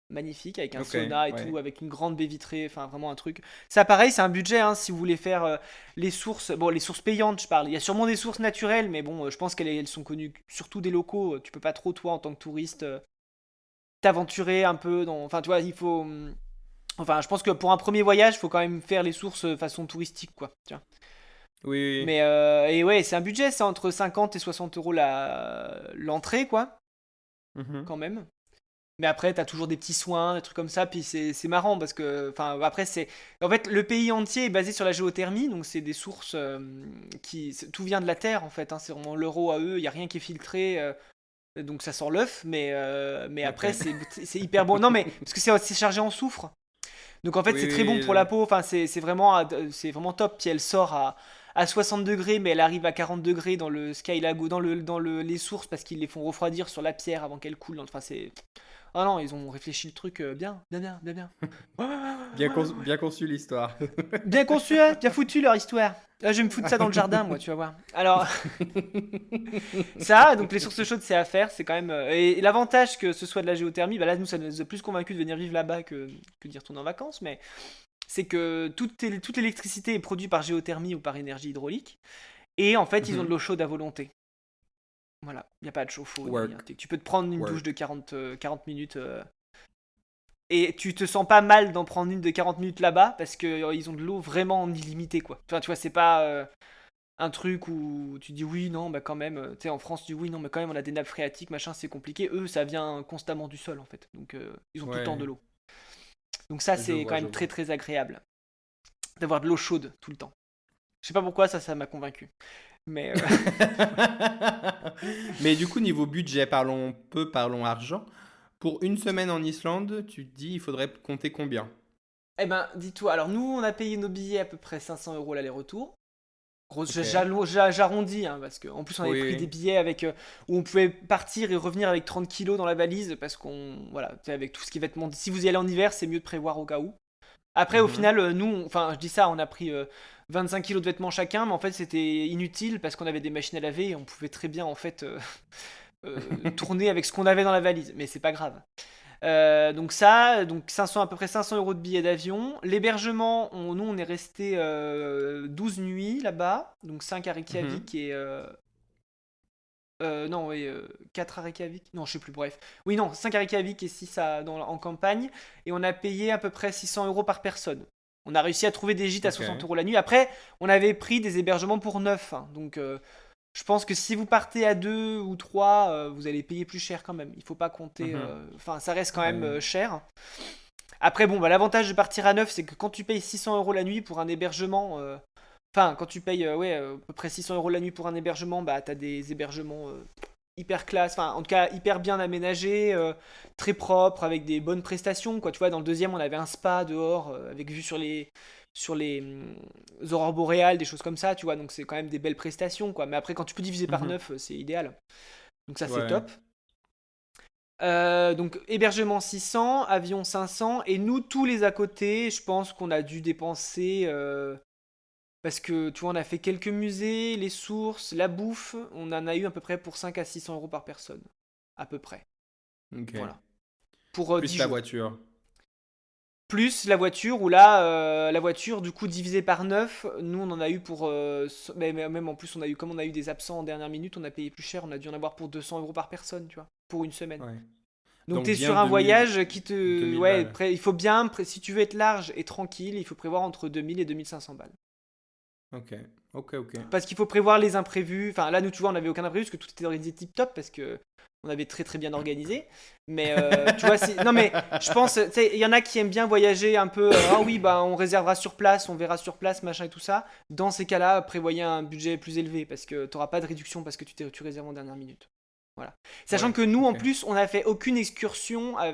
magnifique, avec un Ok, sauna et ouais. tout, avec une grande baie vitrée, enfin vraiment un truc. Ça pareil, c'est un budget, hein, si vous voulez faire les sources, bon les sources payantes je parle, il y a sûrement des sources naturelles, mais bon, je pense qu'elles sont connues surtout des locaux, tu peux pas trop toi en tant que touriste t'aventurer un peu dans... Enfin tu vois, il faut... Enfin je pense que pour un premier voyage, il faut quand même faire les sources façon touristique quoi, tu vois. Oui, oui. Mais et ouais, c'est un budget, c'est entre 50 et 60 euros l'entrée quoi, Mhm. quand même. Mais après, t'as toujours des petits soins, des trucs comme ça, puis c'est marrant parce que, enfin, après, c'est. En fait, le pays entier est basé sur la géothermie, donc c'est des sources tout vient de la terre, en fait, hein, c'est vraiment l'euro à eux, il n'y a rien qui est filtré, donc ça sort l'œuf, mais Ok. après, c'est hyper bon. Non, mais parce que c'est chargé en soufre, donc en fait, Oui, c'est très bon oui. pour la peau, enfin, c'est vraiment top, puis elle sort à 60 degrés, mais elle arrive à 40 degrés dans le Sky Lago, les sources, parce qu'ils les font refroidir sur la pierre avant qu'elle coule, enfin, c'est. Ah non, ils ont réfléchi le truc bien, bien, bien, bien, bien. Ouais, ouais, Bien, ouais, ouais. bien conçu l'histoire. Bien conçu, hein, bien foutu leur histoire. Là, je vais me foutre ça dans le jardin, moi, tu vas voir. Alors, ça, donc les sources chaudes, c'est à faire, c'est quand même. Et l'avantage que ce soit de la géothermie, bah là, nous, ça nous a plus convaincus de venir vivre là-bas que d'y retourner en vacances, mais c'est que toute l'électricité est produite par géothermie ou par énergie hydraulique, et en fait, ils ont de Mhm. l'eau chaude à volonté. Voilà, il n'y a pas de chauffe-eau ni rien. Work, Tu peux te prendre une douche de work. 40 minutes. Et tu te sens pas mal d'en prendre une de 40 minutes là-bas parce que ils ont de l'eau vraiment illimitée quoi. Enfin, tu vois, c'est pas un truc où tu dis oui, non, bah quand même, tu sais, en France, tu dis oui, non, mais quand même, on a des nappes phréatiques, machin, c'est compliqué. Eux, ça vient constamment du sol en fait. Donc, ils ont tout le temps de Ouais, l'eau. Donc, ça, je c'est quand vois, je même très vois. très agréable d'avoir de l'eau chaude tout le temps. Je sais pas pourquoi ça m'a convaincu. Mais Mais du coup, niveau budget, parlons peu, parlons argent. Pour une semaine en Islande, tu te dis, il faudrait compter combien? eh ben, dis-toi, alors nous, on a payé nos billets à peu près 500 euros l'aller-retour. Grosse, Ok. j'arrondis, hein, parce qu'en plus on avait Oui, pris des oui. billets avec où on pouvait partir et revenir avec 30 kilos dans la valise, parce qu'on, voilà, tu sais, avec tout ce qui va être monté. Si vous y allez en hiver, c'est mieux de prévoir au cas où. Après, au Mhm. final, nous, enfin, je dis ça, on a pris 25 kilos de vêtements chacun, mais en fait, c'était inutile parce qu'on avait des machines à laver et on pouvait très bien, en fait, tourner avec ce qu'on avait dans la valise, mais c'est pas grave. Donc ça, donc 500, à peu près 500 euros de billets d'avion. L'hébergement, nous on est resté 12 nuits là-bas, donc 5 à Mhm. Reykjavik et... non, oui, 4 à Reykjavik. Non, je sais plus, bref. Oui, non, 5 à Reykjavik et 6 en campagne. Et on a payé à peu près 600 euros par personne. On a réussi à trouver des gîtes à Ok. 60 euros la nuit. Après, on avait pris des hébergements pour 9, hein. Donc, je pense que si vous partez à 2 ou 3, vous allez payer plus cher quand même. Il faut pas compter. Mhm. Enfin, ça reste quand même Ouais. cher. Après, bon, bah, l'avantage de partir à 9, c'est que quand tu payes 600 euros la nuit pour un hébergement. Enfin, quand tu payes ouais, à peu près 600 euros la nuit pour un hébergement, bah, t'as des hébergements hyper classe, enfin, en tout cas, hyper bien aménagés, très propres, avec des bonnes prestations, quoi. Tu vois, dans le deuxième, on avait un spa dehors, avec vue sur les aurores boréales, des choses comme ça, tu vois. Donc, c'est quand même des belles prestations, quoi. Mais après, quand tu peux diviser par Mhm. 9, c'est idéal. Donc, ça, c'est Ouais. top. Donc hébergement 600, avion 500 et nous tous les à côté, je pense qu'on a dû dépenser parce que tu vois on a fait quelques musées, les sources, la bouffe, on en a eu à peu près pour 5 à 600 euros par personne, à peu près. Ok. Voilà, pour Plus 10 la jours. voiture. Plus la voiture, où là, la voiture, du coup, divisée par 9 nous on en a eu pour. Mais même en plus, comme on a eu des absents en dernière minute, on a payé plus cher, on a dû en avoir pour 200 euros par personne, tu vois, pour une semaine. Ouais. Donc Donc t'es bien sur un voyage qui deux te... mille Ouais, balles. il faut bien... Si tu veux être large et tranquille, il faut prévoir entre 2000 et 2500 balles. Ok. Ok, ok. Parce qu'il faut prévoir les imprévus. Enfin là, nous, tu vois, on n'avait aucun imprévu parce que tout était organisé tip-top parce que on avait très très bien organisé. Mais tu vois, non mais je pense, tu sais, il y en a qui aiment bien voyager un peu. Ah oui, bah on réservera sur place, on verra sur place, machin et tout ça. Dans ces cas-là, prévoyez un budget plus élevé parce que tu n'auras pas de réduction parce que tu réserves en dernière minute. Voilà. Sachant Ouais. que nous, en Ok. plus, on n'a fait aucune excursion parce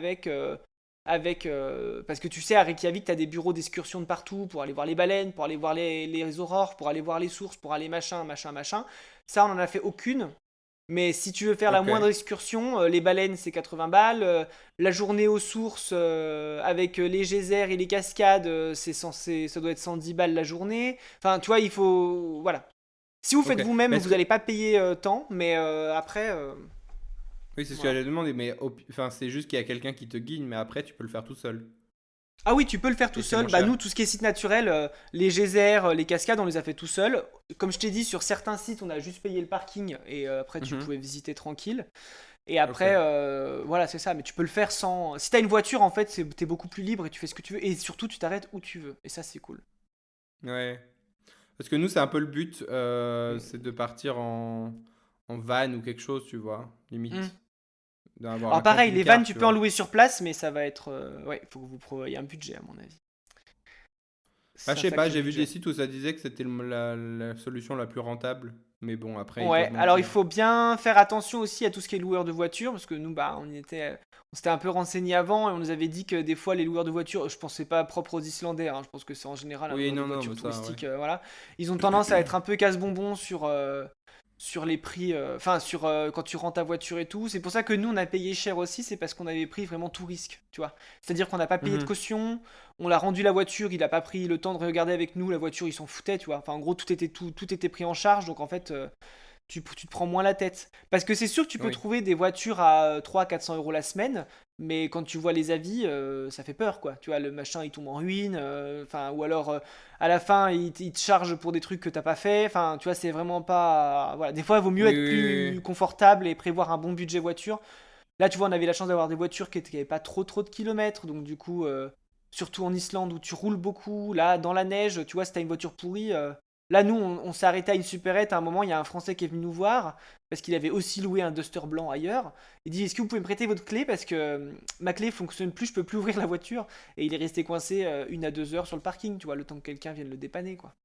que tu sais, à Reykjavik, tu as des bureaux d'excursion de partout pour aller voir les baleines, pour aller voir les aurores, pour aller voir les sources, pour aller machin, machin, machin. Ça, on n'en a fait aucune. Mais si tu veux faire la Ok. moindre excursion, les baleines, c'est 80 balles. La journée aux sources avec les geysers et les cascades, ça doit être 110 balles la journée. Enfin, tu vois, il faut. Voilà. Si vous Ok. faites vous-même, Mais vous n'allez pas payer tant, mais après. Oui, c'est ce que Voilà. j'allais demander, mais enfin, c'est juste qu'il y a quelqu'un qui te guide, mais après, tu peux le faire tout seul. Ah oui, tu peux le faire tout Et c'est seul. moins Bah cher. nous, tout ce qui est site naturel, les geysers, les cascades, on les a fait tout seul. Comme je t'ai dit, sur certains sites, on a juste payé le parking et après tu Mhm. pouvais visiter tranquille. Et Ok. après, voilà, c'est ça. Mais tu peux le faire sans. Si t'as une voiture, en fait, t'es beaucoup plus libre et tu fais ce que tu veux. Et surtout, tu t'arrêtes où tu veux. Et ça, c'est cool. Ouais. Parce que nous, c'est un peu le but, Mm. c'est de partir en van ou quelque chose, tu vois, Mm. limite. D'avoir Alors un pareil, les vannes, camping-car, tu tu peux en vois. louer sur place, mais ça va être. Ouais, faut que vous prévoyez un budget, à mon avis. Bah, je C'est un sais pas, sacré j'ai vu des budget. sites où ça disait que c'était la solution la plus rentable. Mais bon, après, ils Ouais, peuvent alors il mentir. faut bien faire attention aussi à tout ce qui est loueur de voitures, parce que nous, bah, on s'était un peu renseigné avant et on nous avait dit que des fois les loueurs de voitures, je pensais pas propre aux Islandais, hein, je pense que c'est en général un Oui, loueur de non, non, voitures mais ça, ouais. touristique, voilà, ils ont tendance à être un peu casse-bonbon sur les prix, enfin sur quand tu rends ta voiture et tout. C'est pour ça que nous on a payé cher aussi, c'est parce qu'on avait pris vraiment tout risque, tu vois. C'est-à-dire qu'on n'a pas payé de Mhm. caution, on l'a rendu la voiture, il a pas pris le temps de regarder avec nous la voiture, ils s'en foutaient, tu vois. Enfin en gros tout était pris en charge, donc en fait tu te prends moins la tête. Parce que c'est sûr que tu peux Oui. trouver des voitures à 300-400 € la semaine, mais quand tu vois les avis, ça fait peur, quoi. Tu vois, le machin, il tombe en ruine, enfin, ou alors, à la fin, il te charge pour des trucs que t'as pas fait. Enfin, tu vois, c'est vraiment pas... Voilà, des fois, il vaut mieux Oui, être oui, plus confortable et prévoir un bon budget voiture. Là, tu vois, on avait la chance d'avoir des voitures qui n'avaient pas trop de kilomètres, donc du coup... surtout en Islande où tu roules beaucoup, là dans la neige, tu vois, si t'as une voiture pourrie, là, nous, on s'est arrêté à une supérette. À un moment, il y a un Français qui est venu nous voir parce qu'il avait aussi loué un Duster blanc ailleurs. Il dit: Est-ce que vous pouvez me prêter votre clé? Parce que ma clé fonctionne plus, je peux plus ouvrir la voiture. Et il est resté coincé 1 à 2 heures sur le parking, tu vois, le temps que quelqu'un vienne le dépanner, quoi.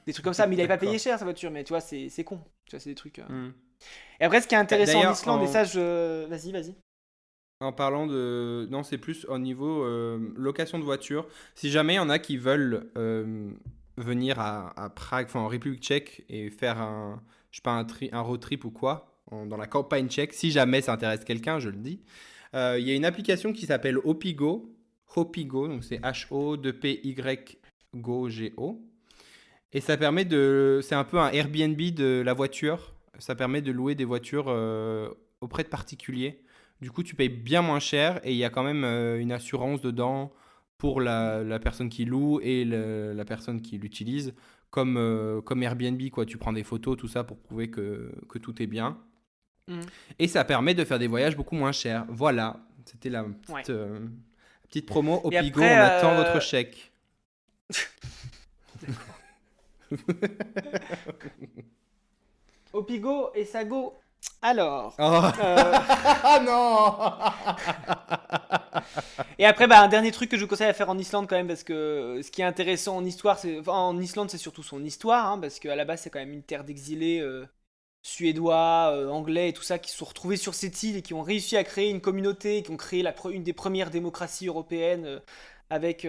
Des trucs comme ça, mais il avait pas payé d'accord. cher sa voiture, mais tu vois, c'est con. Tu vois, c'est des trucs. Mhm. Et après, ce qui est intéressant en D'ailleurs, Islande, et ça, je. Vas-y, vas-y. en parlant de... Non, c'est plus au niveau location de voiture. Si jamais il y en a qui veulent venir à Prague, enfin en République tchèque, et faire je sais pas, un road trip ou quoi, dans la campagne tchèque, si jamais ça intéresse quelqu'un, je le dis, il y a une application qui s'appelle Hopigo. Hopigo, donc c'est H-O-2-P-Y-Go-G-O. Et ça permet de... C'est un peu un Airbnb de la voiture. Ça permet de louer des voitures auprès de particuliers. Du coup, tu payes bien moins cher et il y a quand même une assurance dedans pour la personne qui loue et la personne qui l'utilise. Comme Airbnb, quoi. Tu prends des photos, tout ça pour prouver que tout est bien. Mhm. Et ça permet de faire des voyages beaucoup moins chers. Voilà, c'était la Ouais. petite promo au Et Pigo. après, On attend votre chèque. Opigo et Sago. Alors. Oh euh, non. Et après, bah, un dernier truc que je vous conseille à faire en Islande quand même, parce que ce qui est intéressant en histoire, enfin, en Islande, c'est surtout son histoire, hein, parce qu'à la base, c'est quand même une terre d'exilés suédois, anglais et tout ça, qui se sont retrouvés sur cette île et qui ont réussi à créer une communauté, qui ont créé une des premières démocraties européennes avec,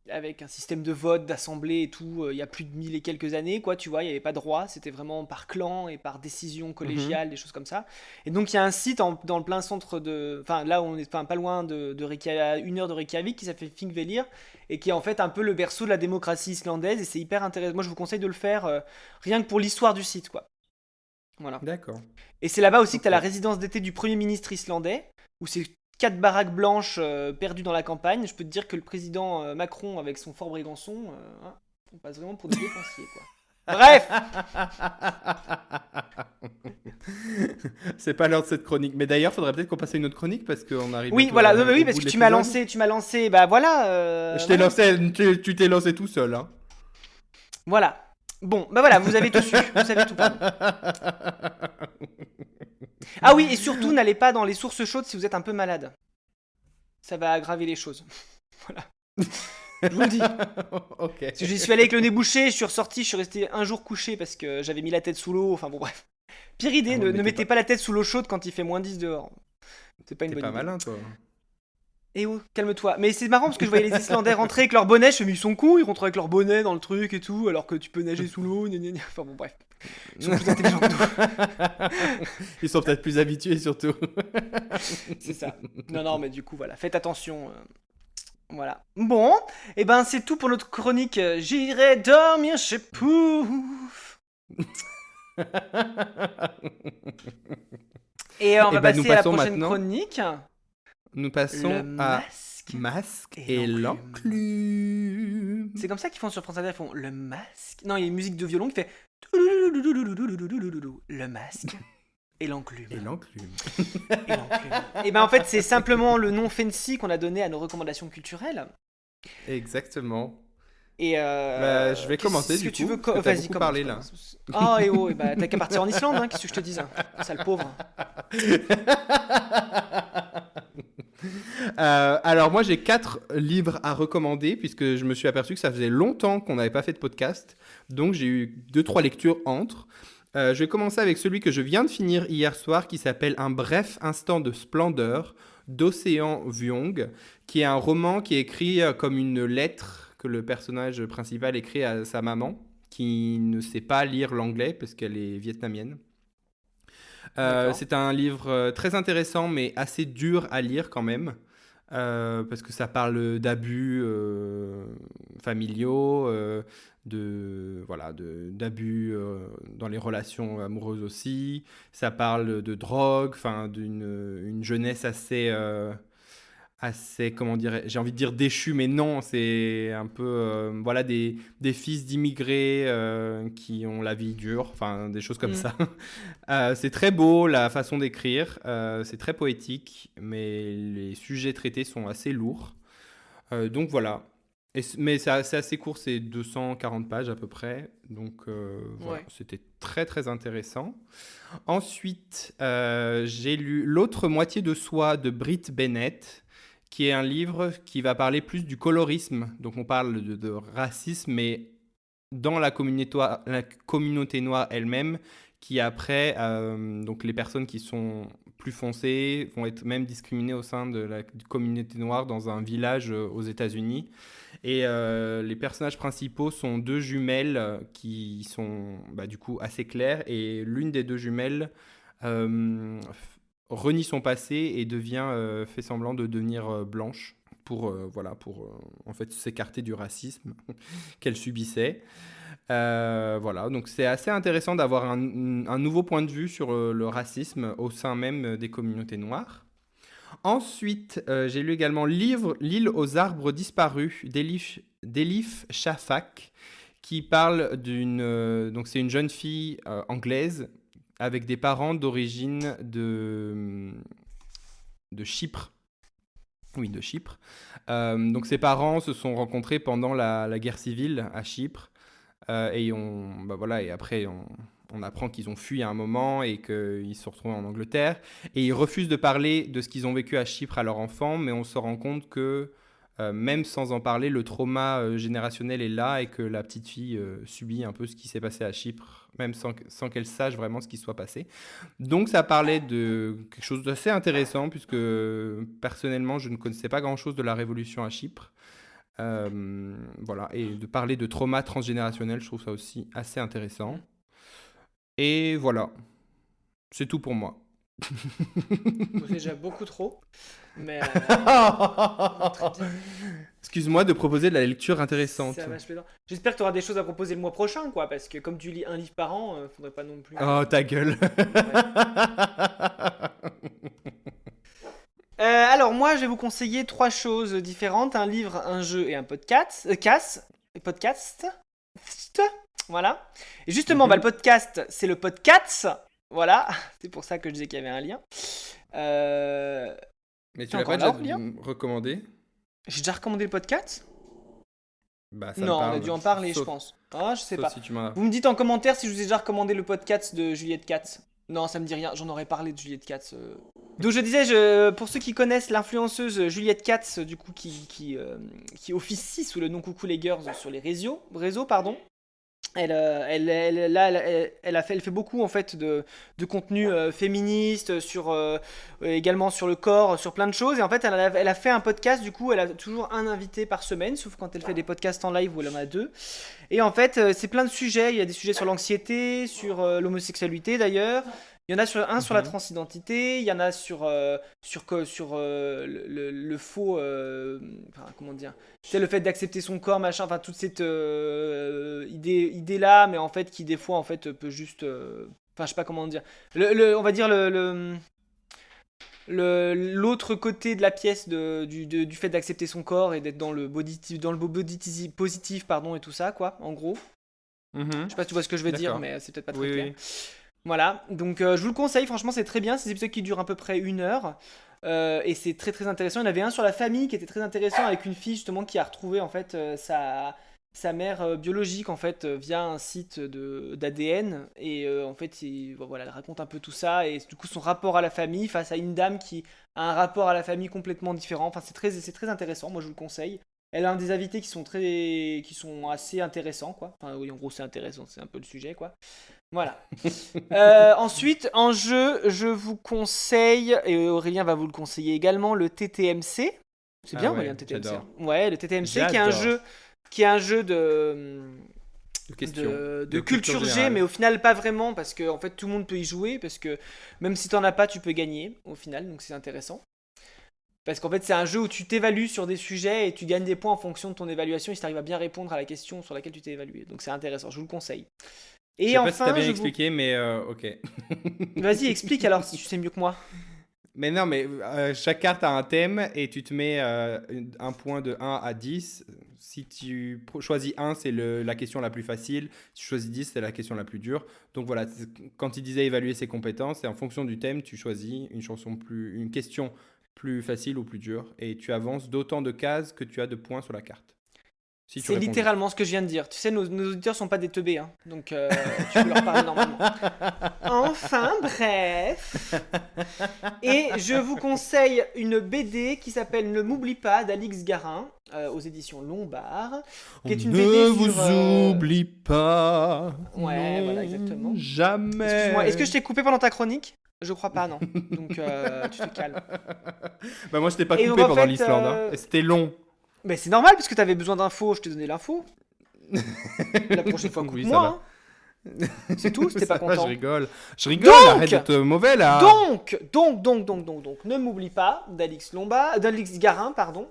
avec un système de vote, d'assemblée et tout, il y a plus de 1000 et quelques années, quoi, tu vois, il n'y avait pas de roi, c'était vraiment par clan et par décision Mhm. collégiale, des choses comme ça. Et donc il y a un site dans le plein centre de... Enfin là on est enfin, pas loin de Reykjavik, à 1 heure de Reykjavik, qui s'appelle Thingvellir, et qui est en fait un peu le berceau de la démocratie islandaise, et c'est hyper intéressant. Moi je vous conseille de le faire rien que pour l'histoire du site, quoi. Voilà. D'accord. Et c'est là-bas aussi que tu as Ok. la résidence d'été du Premier ministre islandais, où c'est 4 baraques blanches perdues dans la campagne. Je peux te dire que le président Macron, avec son Fort Brégançon, hein, on passe vraiment pour des dépensiers, quoi. Bref. C'est pas l'heure de cette chronique. Mais d'ailleurs, faudrait peut-être qu'on passe à une autre chronique parce qu'on arrive Oui, bientôt voilà, non, mais oui, au parce bout que de l'épisode. tu m'as lancé, bah voilà, Je t'ai voilà, lancé, tu t'es lancé tout seul, hein. voilà. Bon, bah voilà, vous avez tout su, vous savez tout, pardon. Ah oui, et surtout, n'allez pas dans les sources chaudes si vous êtes un peu malade. Ça va aggraver les choses. Voilà, je vous le dis. Ok. Parce que j'y suis allé avec le nez bouché, je suis ressorti, je suis resté un jour couché parce que j'avais mis la tête sous l'eau, enfin bon bref. Pire Ah idée, ouais, mais ne mettez pas la tête sous l'eau chaude quand il fait -10 dehors. C'est pas une t'es bonne pas idée. malin, toi. Eh oh, calme-toi. Mais c'est marrant parce que je voyais les Islandais rentrer avec leur bonnet, je me suis dit, ils sont cons, ils rentrent avec leur bonnet dans le truc et tout, alors que tu peux nager sous l'eau, gna gna gna. Enfin bon bref. Ils sont plus intelligents que nous. Ils sont peut-être plus habitués, surtout. C'est ça. Non, non, mais du coup, voilà, faites attention. Voilà. Bon, et ben c'est tout pour notre chronique. J'irai dormir chez Pouf. Et on va ben, nous passer à la passons prochaine maintenant. chronique. Nous passons Le à masque Masque et et l'enclume. l'enclume. C'est comme ça qu'ils font sur France Inter, ils font le masque. Non, il y a une musique de violon qui fait le masque et l'enclume. Et l'enclume. Et l'enclume. Et ben en fait, c'est simplement le nom fancy qu'on a donné à nos recommandations culturelles. Exactement. Et Bah, je vais commencer qu'est-ce du que tu coup, veux parce que t'as Vas-y, beaucoup commence. parlé là. Ah, et oh, et bah, t'as qu'à partir en Islande, hein, qu'est-ce que je te dise, sale pauvre. Alors moi j'ai 4 livres à recommander puisque je me suis aperçu que ça faisait longtemps qu'on n'avait pas fait de podcast. Donc j'ai eu 2-3 lectures entre. Je vais commencer avec celui que je viens de finir hier soir qui s'appelle Un bref instant de splendeur d'Océan Vuong, qui est un roman qui est écrit comme une lettre que le personnage principal écrit à sa maman qui ne sait pas lire l'anglais parce qu'elle est vietnamienne. C'est un livre très intéressant mais assez dur à lire quand même. Parce que ça parle d'abus familiaux, d'abus dans les relations amoureuses aussi. Ça parle de drogue, enfin une jeunesse assez, comment dire, j'ai envie de dire déchu, mais non, c'est un peu, des fils d'immigrés qui ont la vie dure, enfin, des choses comme ça. C'est très beau, la façon d'écrire, c'est très poétique, mais les sujets traités sont assez lourds. Donc voilà. Mais c'est assez court, c'est 240 pages à peu près, donc voilà, c'était très très intéressant. Ensuite, j'ai lu L'autre moitié de soi de Brit Bennett, qui est un livre qui va parler plus du colorisme. Donc on parle de racisme, mais dans la communauté noire elle-même, qui après, donc les personnes qui sont plus foncées vont être même discriminées au sein de la communauté noire dans un village aux États-Unis. Et les personnages principaux sont 2 jumelles qui sont du coup assez claires. Et l'une des 2 jumelles renie son passé et fait semblant de devenir blanche pour en fait s'écarter du racisme qu'elle subissait. Voilà, donc c'est assez intéressant d'avoir un nouveau point de vue sur le racisme au sein même des communautés noires. Ensuite, j'ai lu également L'île aux arbres disparus d'Elif Shafak, qui parle donc c'est une jeune fille anglaise avec des parents d'origine de Chypre. Oui, de Chypre. Donc ses parents se sont rencontrés pendant la guerre civile à Chypre. Et après on apprend qu'ils ont fui à un moment et qu'ils se retrouvent en Angleterre. Et ils refusent de parler de ce qu'ils ont vécu à Chypre à leur enfant, mais on se rend compte que même sans en parler, le trauma générationnel est là et que la petite fille subit un peu ce qui s'est passé à Chypre, même sans qu'elle sache vraiment ce qui soit passé. Donc ça parlait de quelque chose d'assez intéressant, puisque personnellement, je ne connaissais pas grand-chose de la révolution à Chypre. Voilà, et de parler de trauma transgénérationnel, je trouve ça aussi assez intéressant. Et voilà, c'est tout pour moi. C'est déjà beaucoup trop, mais Excuse-moi de proposer de la lecture intéressante. ça va, j'espère que tu auras des choses à proposer le mois prochain, quoi, parce que comme tu lis un livre par an, faudrait pas non plus. Oh, ta gueule. Alors moi, je vais vous conseiller 3 choses différentes, un livre, un jeu et un podcast. Voilà. Et justement, le podcast, c'est le podcast. Voilà. C'est pour ça que je disais qu'il y avait un lien. Mais tu l'as pas déjà recommandé ? J'ai déjà recommandé le podcast ? Bah, ça Non, me parle. on a dû en parler, je pense. Ah, je sais pas. Si vous me dites en commentaire si je vous ai déjà recommandé le podcast de Juliette Katz. Non, ça me dit rien. J'en aurais parlé de Juliette Katz. Donc je disais, pour ceux qui connaissent l'influenceuse Juliette Katz, du coup qui officie sous le nom Coucou les Girls sur les réseaux, pardon. Elle fait beaucoup en fait de contenu féministe sur également sur le corps, sur plein de choses, et en fait elle a fait un podcast. Du coup elle a toujours un invité par semaine, sauf quand elle fait des podcasts en live où elle en a 2, et en fait c'est plein de sujets. Il y a des sujets sur l'anxiété, sur l'homosexualité d'ailleurs. Il y en a sur la transidentité, il y en a sur le faux, comment dire, c'est le fait d'accepter son corps, machin, enfin toute cette idée là, mais en fait qui des fois en fait peut juste, enfin je sais pas comment dire, on va dire l'autre côté de la pièce du fait d'accepter son corps et d'être dans le body positif, pardon, et tout ça, quoi, en gros. Je sais pas si tu vois ce que je veux dire, D'accord. mais c'est peut-être pas très Oui, clair. oui. Voilà, donc je vous le conseille, franchement c'est très bien, c'est des épisodes qui durent à peu près 1 heure, et c'est très très intéressant. Il y en avait un sur la famille qui était très intéressant avec une fille justement qui a retrouvé en fait sa mère biologique en fait via un site d'ADN, et en fait voilà, elle raconte un peu tout ça, et du coup son rapport à la famille face à une dame qui a un rapport à la famille complètement différent, enfin c'est très intéressant, moi je vous le conseille. Elle a un des invités qui sont assez intéressants, quoi. Enfin oui, en gros c'est intéressant, c'est un peu le sujet, quoi. Voilà. Ensuite, en jeu, je vous conseille, et Aurélien va vous le conseiller également, le TTMC. C'est Ah bien, Aurélien, ouais, le TTMC. j'adore. Ouais, le TTMC J'adore. qui est un jeu de, De questions. de De culture culture G, mais générale. au final pas vraiment, parce que en fait tout le monde peut y jouer, parce que même si t'en as pas, tu peux gagner au final, donc c'est intéressant. Parce qu'en fait, c'est un jeu où tu t'évalues sur des sujets et tu gagnes des points en fonction de ton évaluation et si tu arrives à bien répondre à la question sur laquelle tu t'es évalué. Donc c'est intéressant, je vous le conseille. Je Et sais pas si t'as enfin, bien je vous... expliqué, mais ok. Vas-y, explique alors si tu sais mieux que moi. Mais non, mais chaque carte a un thème et tu te mets un point de 1 à 10. Si tu choisis 1, c'est la question la plus facile. Si tu choisis 10, c'est la question la plus dure. Donc voilà, quand il disait évaluer ses compétences, et en fonction du thème, tu choisis une question plus facile ou plus dure. Et tu avances d'autant de cases que tu as de points sur la carte. Si tu C'est réponds juste. littéralement ce que je viens de dire. Tu sais, nos auditeurs sont pas des teubés, hein, donc tu peux leur parler normalement. Enfin, bref. Et je vous conseille une BD qui s'appelle Ne m'oublie pas d'Alix Garin, aux éditions Lombard, On qui est une BD ne sur... vous oublie pas, Ouais, voilà, non, exactement. Excuse-moi, est-ce que je jamais. t'ai coupé pendant ta chronique? Je crois pas, non. Donc, tu te calmes. Bah moi je t'ai pas Et donc, coupé en pendant fait... l'Islande, hein. Et c'était long. Mais c'est normal, parce que t'avais besoin d'infos, je t'ai donné l'info. La prochaine fois, Oui, ça coupe-moi, va. hein. C'est tout, si t'es pas Ça va, je content. rigole. Je rigole, arrête Donc, d'être mauvais là. donc, ne m'oublie pas d'Alix Garin, pardon,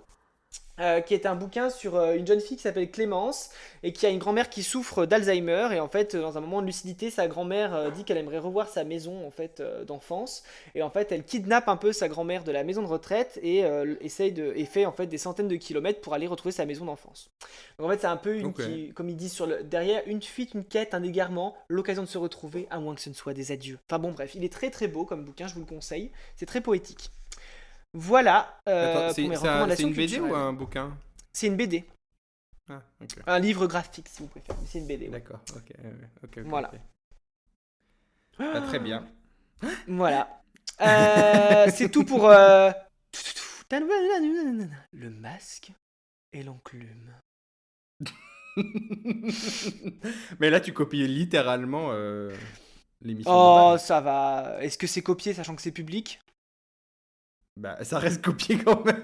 qui est un bouquin sur une jeune fille qui s'appelle Clémence et qui a une grand-mère qui souffre d'Alzheimer, et en fait dans un moment de lucidité sa grand-mère dit qu'elle aimerait revoir sa maison en fait d'enfance, et en fait elle kidnappe un peu sa grand-mère de la maison de retraite et et fait en fait des centaines de kilomètres pour aller retrouver sa maison d'enfance. Donc en fait c'est un peu Ok. comme ils disent derrière, une fuite, une quête, un égarement, l'occasion de se retrouver à moins que ce ne soit des adieux. Enfin bon bref, il est très très beau comme bouquin, je vous le conseille, c'est très poétique. Voilà Attends, pour mes c'est recommandations une BD ou culturelles. un bouquin? C'est une BD. Ah, ok. Un livre graphique, si vous préférez. Mais c'est une BD, ouais. D'accord, ok, ok, ok, Voilà. ok. Bah, très bien. Voilà. C'est tout pour... Le masque et l'enclume. Mais là tu copies littéralement l'émission de Oh, base. ça va. Est-ce que c'est copié, sachant que c'est public? Bah ça reste copié quand même.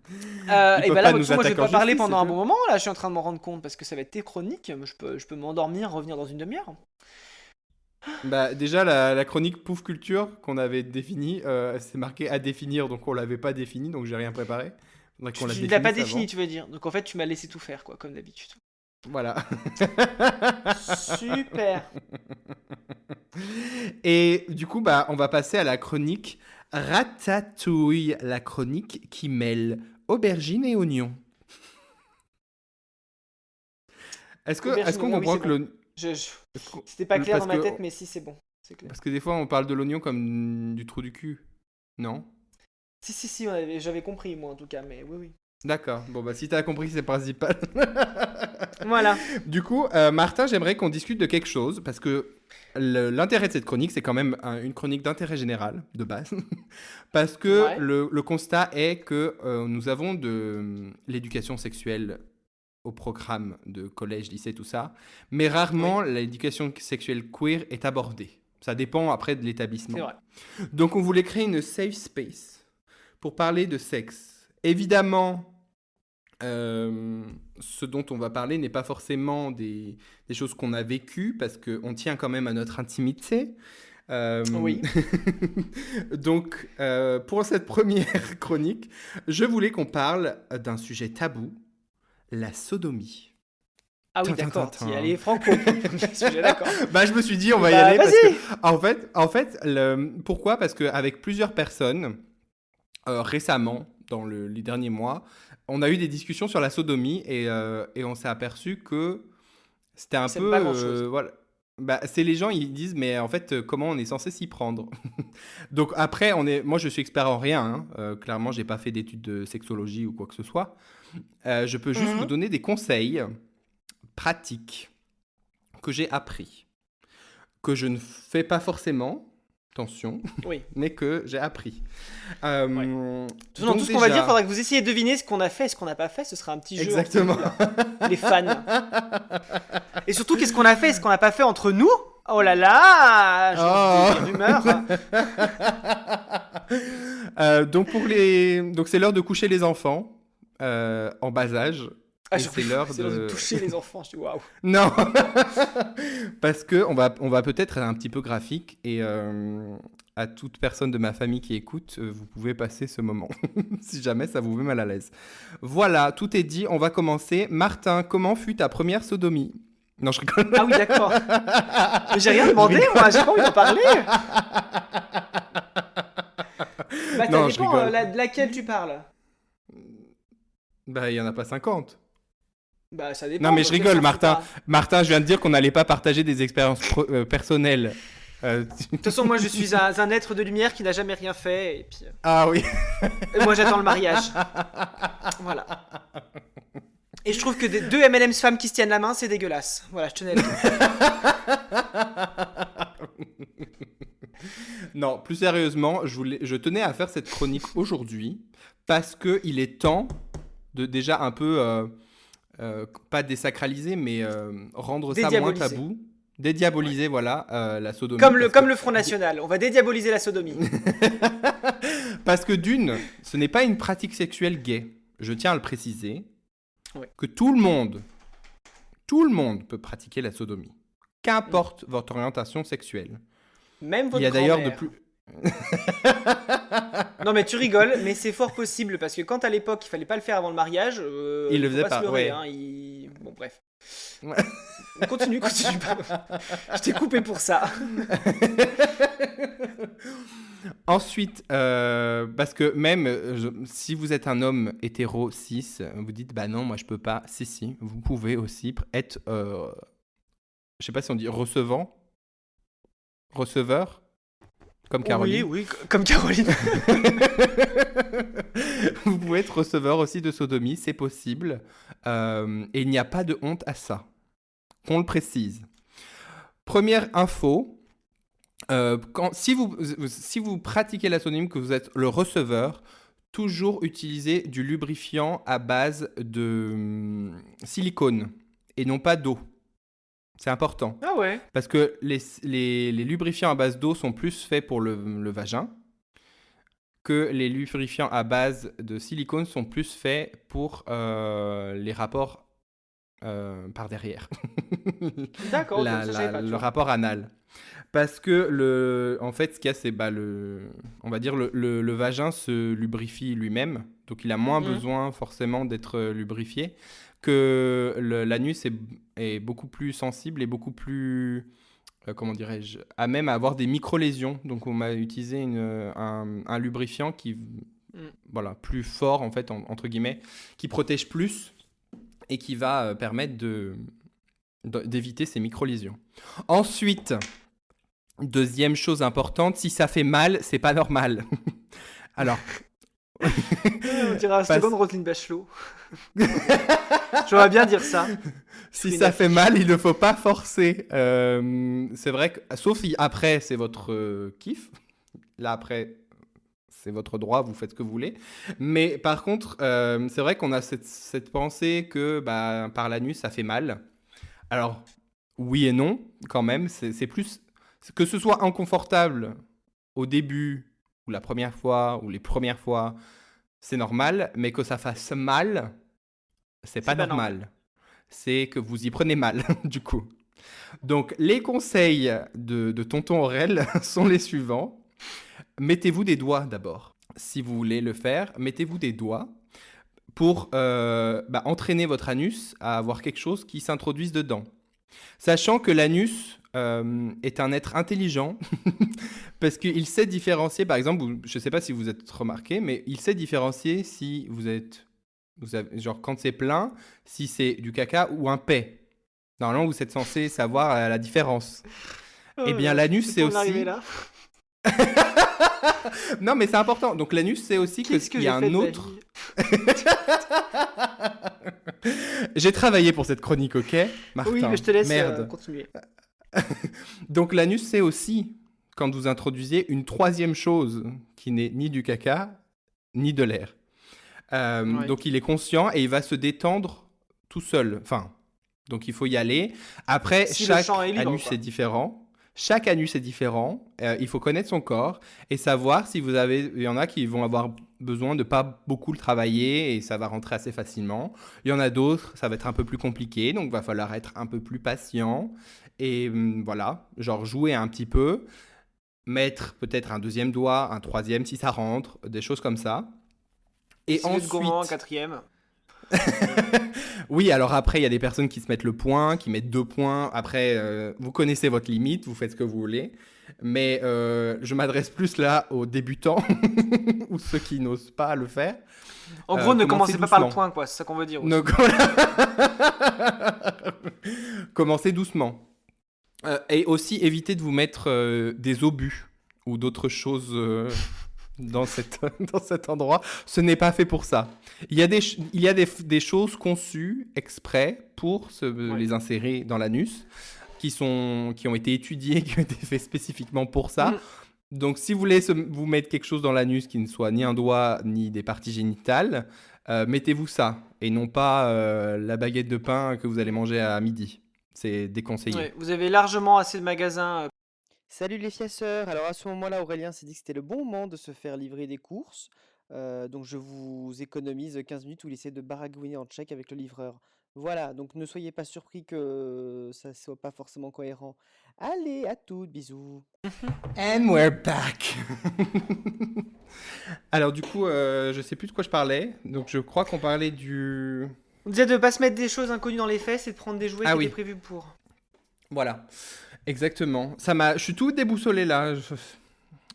Ils Et peuvent ben là, pas de toute nous façon, moi je vais attaquer en pas parler justice, c'est pendant un tout. bon moment. Là, je suis en train de m'en rendre compte parce que ça va être tes chroniques. Je peux m'endormir, revenir dans une demi-heure. Bah déjà la chronique Pouf Culture qu'on avait définie, c'est marqué à définir, donc on l'avait pas définie, donc j'ai rien préparé. Faudrait qu'on la Tu ne l'as pas définisse défini, avant. tu veux dire. Donc en fait, tu m'as laissé tout faire, quoi, comme d'habitude. Voilà. Super. Et du coup, bah, on va passer à la chronique Ratatouille, la chronique qui mêle aubergine et oignon. Est-ce Aubergine, qu'on ah oui, comprend c'est que bon. le... Je, je- est-ce qu'on- C'était pas clair dans Parce ma que, tête, mais si, c'est bon. C'est clair. parce que des fois, on parle de l'oignon comme du trou du cul. Non? Si, j'avais compris, moi, en tout cas, mais oui, oui. D'accord. Bon, bah, si t'as compris, c'est le principal. Voilà. Du coup, Martin, j'aimerais qu'on discute de quelque chose, parce que l'intérêt de cette chronique, c'est quand même une chronique d'intérêt général, de base. Parce que Ouais. le constat est que nous avons de l'éducation sexuelle au programme de collège, lycée, tout ça, mais Oui, rarement l'éducation sexuelle queer est abordée. Ça dépend après de c'est l'établissement. vrai. Donc on voulait créer une safe space pour parler de sexe. Évidemment, ce dont on va parler n'est pas forcément des choses qu'on a vécues, parce qu'on tient quand même à notre intimité. Euh, Oui. Donc, pour cette première chronique, je voulais qu'on parle d'un sujet tabou, la sodomie. Ah oui, d'accord, tu y es allé franco. Sujet, d'accord. Bah, je me suis dit, on va y Bah, aller parce vas-y. que, en fait, pourquoi? Parce qu'avec plusieurs personnes, récemment, dans les derniers mois, on a eu des discussions sur la sodomie et on s'est aperçu que c'était un C'est peu, pas grand-chose. voilà. Bah, c'est les gens, ils disent, mais en fait, comment on est censé s'y prendre? Donc après, moi, je suis expert en rien, hein. Clairement, j'ai pas fait d'études de sexologie ou quoi que ce soit. Je peux juste vous Mhm. donner des conseils pratiques que j'ai appris, que je ne fais pas forcément, attention, Oui. mais que j'ai appris. Ouais. Euh, Non, tout donc ce qu'on va dire, il déjà, faudra que vous essayiez de deviner ce qu'on a fait et ce qu'on n'a pas fait. Ce sera un petit jeu entre exactement. nous, là. Les fans. Et surtout, qu'est-ce qu'on a fait et ce qu'on n'a pas fait entre nous? Oh là là, Oh. des rumeurs. Donc c'est l'heure de coucher les enfants en bas âge. Ah, Et c'est l'heure c'est l'heure de de... toucher les enfants. Je dis waouh. Non. Parce que on va peut-être être un petit peu graphique et à toute personne de ma famille qui écoute, vous pouvez passer ce moment si jamais ça vous met mal à l'aise. Voilà, tout est dit, on va commencer. Martin, comment fut ta première sodomie? Non, je rigole. Ah oui, d'accord. Mais j'ai rien demandé, moi. J'ai pas envie d'en parler. Bah, Non, ça je dépend rigole. de laquelle tu parles. Bah, il y en a pas 50. Bah, ça dépend. Non, mais dans je quel rigole, sens tu Martin. parles. Martin, je viens de dire qu'on n'allait pas partager des expériences personnelles. De toute façon, moi, je suis un être de lumière qui n'a jamais rien fait. Et puis, Ah oui. moi, j'attends le mariage. Voilà. Et je trouve que deux M&M's femmes qui se tiennent la main, c'est dégueulasse. Voilà, je tenais à le dire. Non, plus sérieusement, je tenais à faire cette chronique aujourd'hui parce que il est temps de déjà un peu, pas désacraliser, mais rendre ça moins Dédiaboliser. tabou. Dédiaboliser, voilà, la sodomie. Comme parce le Front National. On va dédiaboliser la sodomie. Parce que d'une, ce n'est pas une pratique sexuelle gay. Je tiens à le préciser. Ouais. Que tout le monde peut pratiquer la sodomie. Qu'importe votre orientation sexuelle. Même Il votre y a d'ailleurs de grand-mère. plus... Non, mais tu rigoles, mais c'est fort possible parce que quand à l'époque il fallait pas le faire avant le mariage, Il le faut faisait pas pas, se leurrer, ouais. hein, Bon, bref. Continue. Je t'ai coupé pour ça. Ensuite, parce que même si vous êtes un homme hétéro, cis, vous dites, bah non, moi je peux pas. Si, vous pouvez aussi être, je sais pas si on dit receveur, comme Caroline. Oui, comme Caroline. Vous pouvez être receveur aussi de sodomie, c'est possible. Et il n'y a pas de honte à ça. Qu'on le précise. Première info, si vous pratiquez la sodomie, que vous êtes le receveur, toujours utiliser du lubrifiant à base de silicone et non pas d'eau. C'est important. Ah ouais. Parce que les lubrifiants à base d'eau sont plus faits pour le vagin que les lubrifiants à base de silicone sont plus faits pour les rapports par derrière. D'accord, ok, ça, je savais pas, tu le vois. rapport anal. Parce que, en fait, ce qu'il y a, c'est on va dire le vagin se lubrifie lui-même, donc il a moins besoin forcément d'être lubrifié, que l'anus est beaucoup plus sensible et beaucoup plus, comment dirais-je, à même à avoir des micro-lésions. Donc on m'a utilisé un lubrifiant qui, voilà, plus fort en fait, entre guillemets, qui protège plus et qui va permettre d'éviter ces micro-lésions. Ensuite, deuxième chose importante, si ça fait mal, c'est pas normal. Alors... On dirait un slogan de Roselyne Bachelot. J'aurais bien dire ça. Si ça fait mal, il ne faut pas forcer. C'est vrai que, sauf si après, c'est votre kiff. Là, après, c'est votre droit, vous faites ce que vous voulez. Mais par contre, c'est vrai qu'on a cette pensée que par l'anus, ça fait mal. Alors, oui et non, quand même. C'est plus... Que ce soit inconfortable au début, ou la première fois, ou les premières fois, c'est normal. Mais que ça fasse mal, c'est pas normal. C'est que vous y prenez mal, du coup. Donc, les conseils de Tonton Aurel sont les suivants. Mettez-vous des doigts d'abord. Si vous voulez le faire, mettez-vous des doigts. pour entraîner votre anus à avoir quelque chose qui s'introduise dedans. Sachant que l'anus est un être intelligent, parce qu'il sait différencier, par exemple, je ne sais pas si vous êtes remarqué, mais il sait différencier si genre quand c'est plein, si c'est du caca ou un paix. Normalement, vous êtes censé savoir la différence. Eh bien, l'anus, c'est aussi... Là. Non, mais c'est important. Donc, l'anus, c'est aussi qu'il y a un autre... J'ai travaillé pour cette chronique, ok, Martin? Oui, mais je te laisse continuer. Donc, l'anus, c'est aussi, quand vous introduisez une troisième chose qui n'est ni du caca, ni de l'air. Donc, il est conscient et il va se détendre tout seul. Enfin, donc il faut y aller. Après, chaque anus est différent. Chaque anus est différent. Il faut connaître son corps et savoir si vous avez... Il y en a qui vont avoir besoin de pas beaucoup le travailler et ça va rentrer assez facilement. Il y en a d'autres, ça va être un peu plus compliqué, donc il va falloir être un peu plus patient. Et voilà, genre jouer un petit peu, mettre peut-être un deuxième doigt, un troisième si ça rentre, des choses comme ça. Et si ensuite... gourmand, un quatrième. Oui, alors après, il y a des personnes qui se mettent le point, qui mettent 2 points. Après, vous connaissez votre limite, vous faites ce que vous voulez. Mais je m'adresse plus là aux débutants ou ceux qui n'osent pas le faire. En gros, ne commencez pas par le point, quoi. C'est ça qu'on veut dire aussi. Commencez doucement. Et aussi, évitez de vous mettre des obus ou d'autres choses... dans cet endroit, ce n'est pas fait pour ça. Il y a des choses conçues exprès pour les insérer dans l'anus, qui ont été étudiées, qui ont été faites spécifiquement pour ça. Donc, si vous voulez vous mettre quelque chose dans l'anus qui ne soit ni un doigt, ni des parties génitales, mettez-vous ça, et non pas la baguette de pain que vous allez manger à midi. C'est déconseillé. Ouais, vous avez largement assez de magasins... Salut les fiasseurs. Alors à ce moment-là, Aurélien s'est dit que c'était le bon moment de se faire livrer des courses. Donc je vous économise 15 minutes où il essaie de baragouiner en tchèque avec le livreur. Voilà, donc ne soyez pas surpris que ça soit pas forcément cohérent. Allez, à toutes, bisous. And we're back. Alors du coup, je sais plus de quoi je parlais. Donc je crois qu'on parlait du... On disait de pas se mettre des choses inconnues dans les fesses et de prendre des jouets qui étaient prévus pour. Voilà. Exactement. Je suis tout déboussolé là.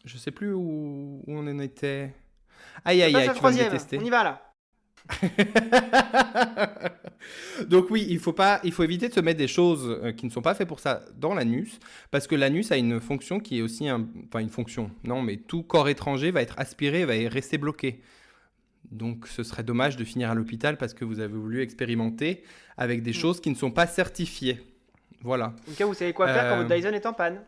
Je sais plus où on en était. Aïe, tu vas me détester. On y va là. Donc oui, il faut éviter de se mettre des choses qui ne sont pas faites pour ça dans l'anus, parce que l'anus a une fonction qui est aussi une fonction. Non, mais tout corps étranger va être aspiré, va rester bloqué. Donc ce serait dommage de finir à l'hôpital parce que vous avez voulu expérimenter avec des choses qui ne sont pas certifiées. Voilà. En tout cas, vous savez quoi faire quand votre Dyson est en panne.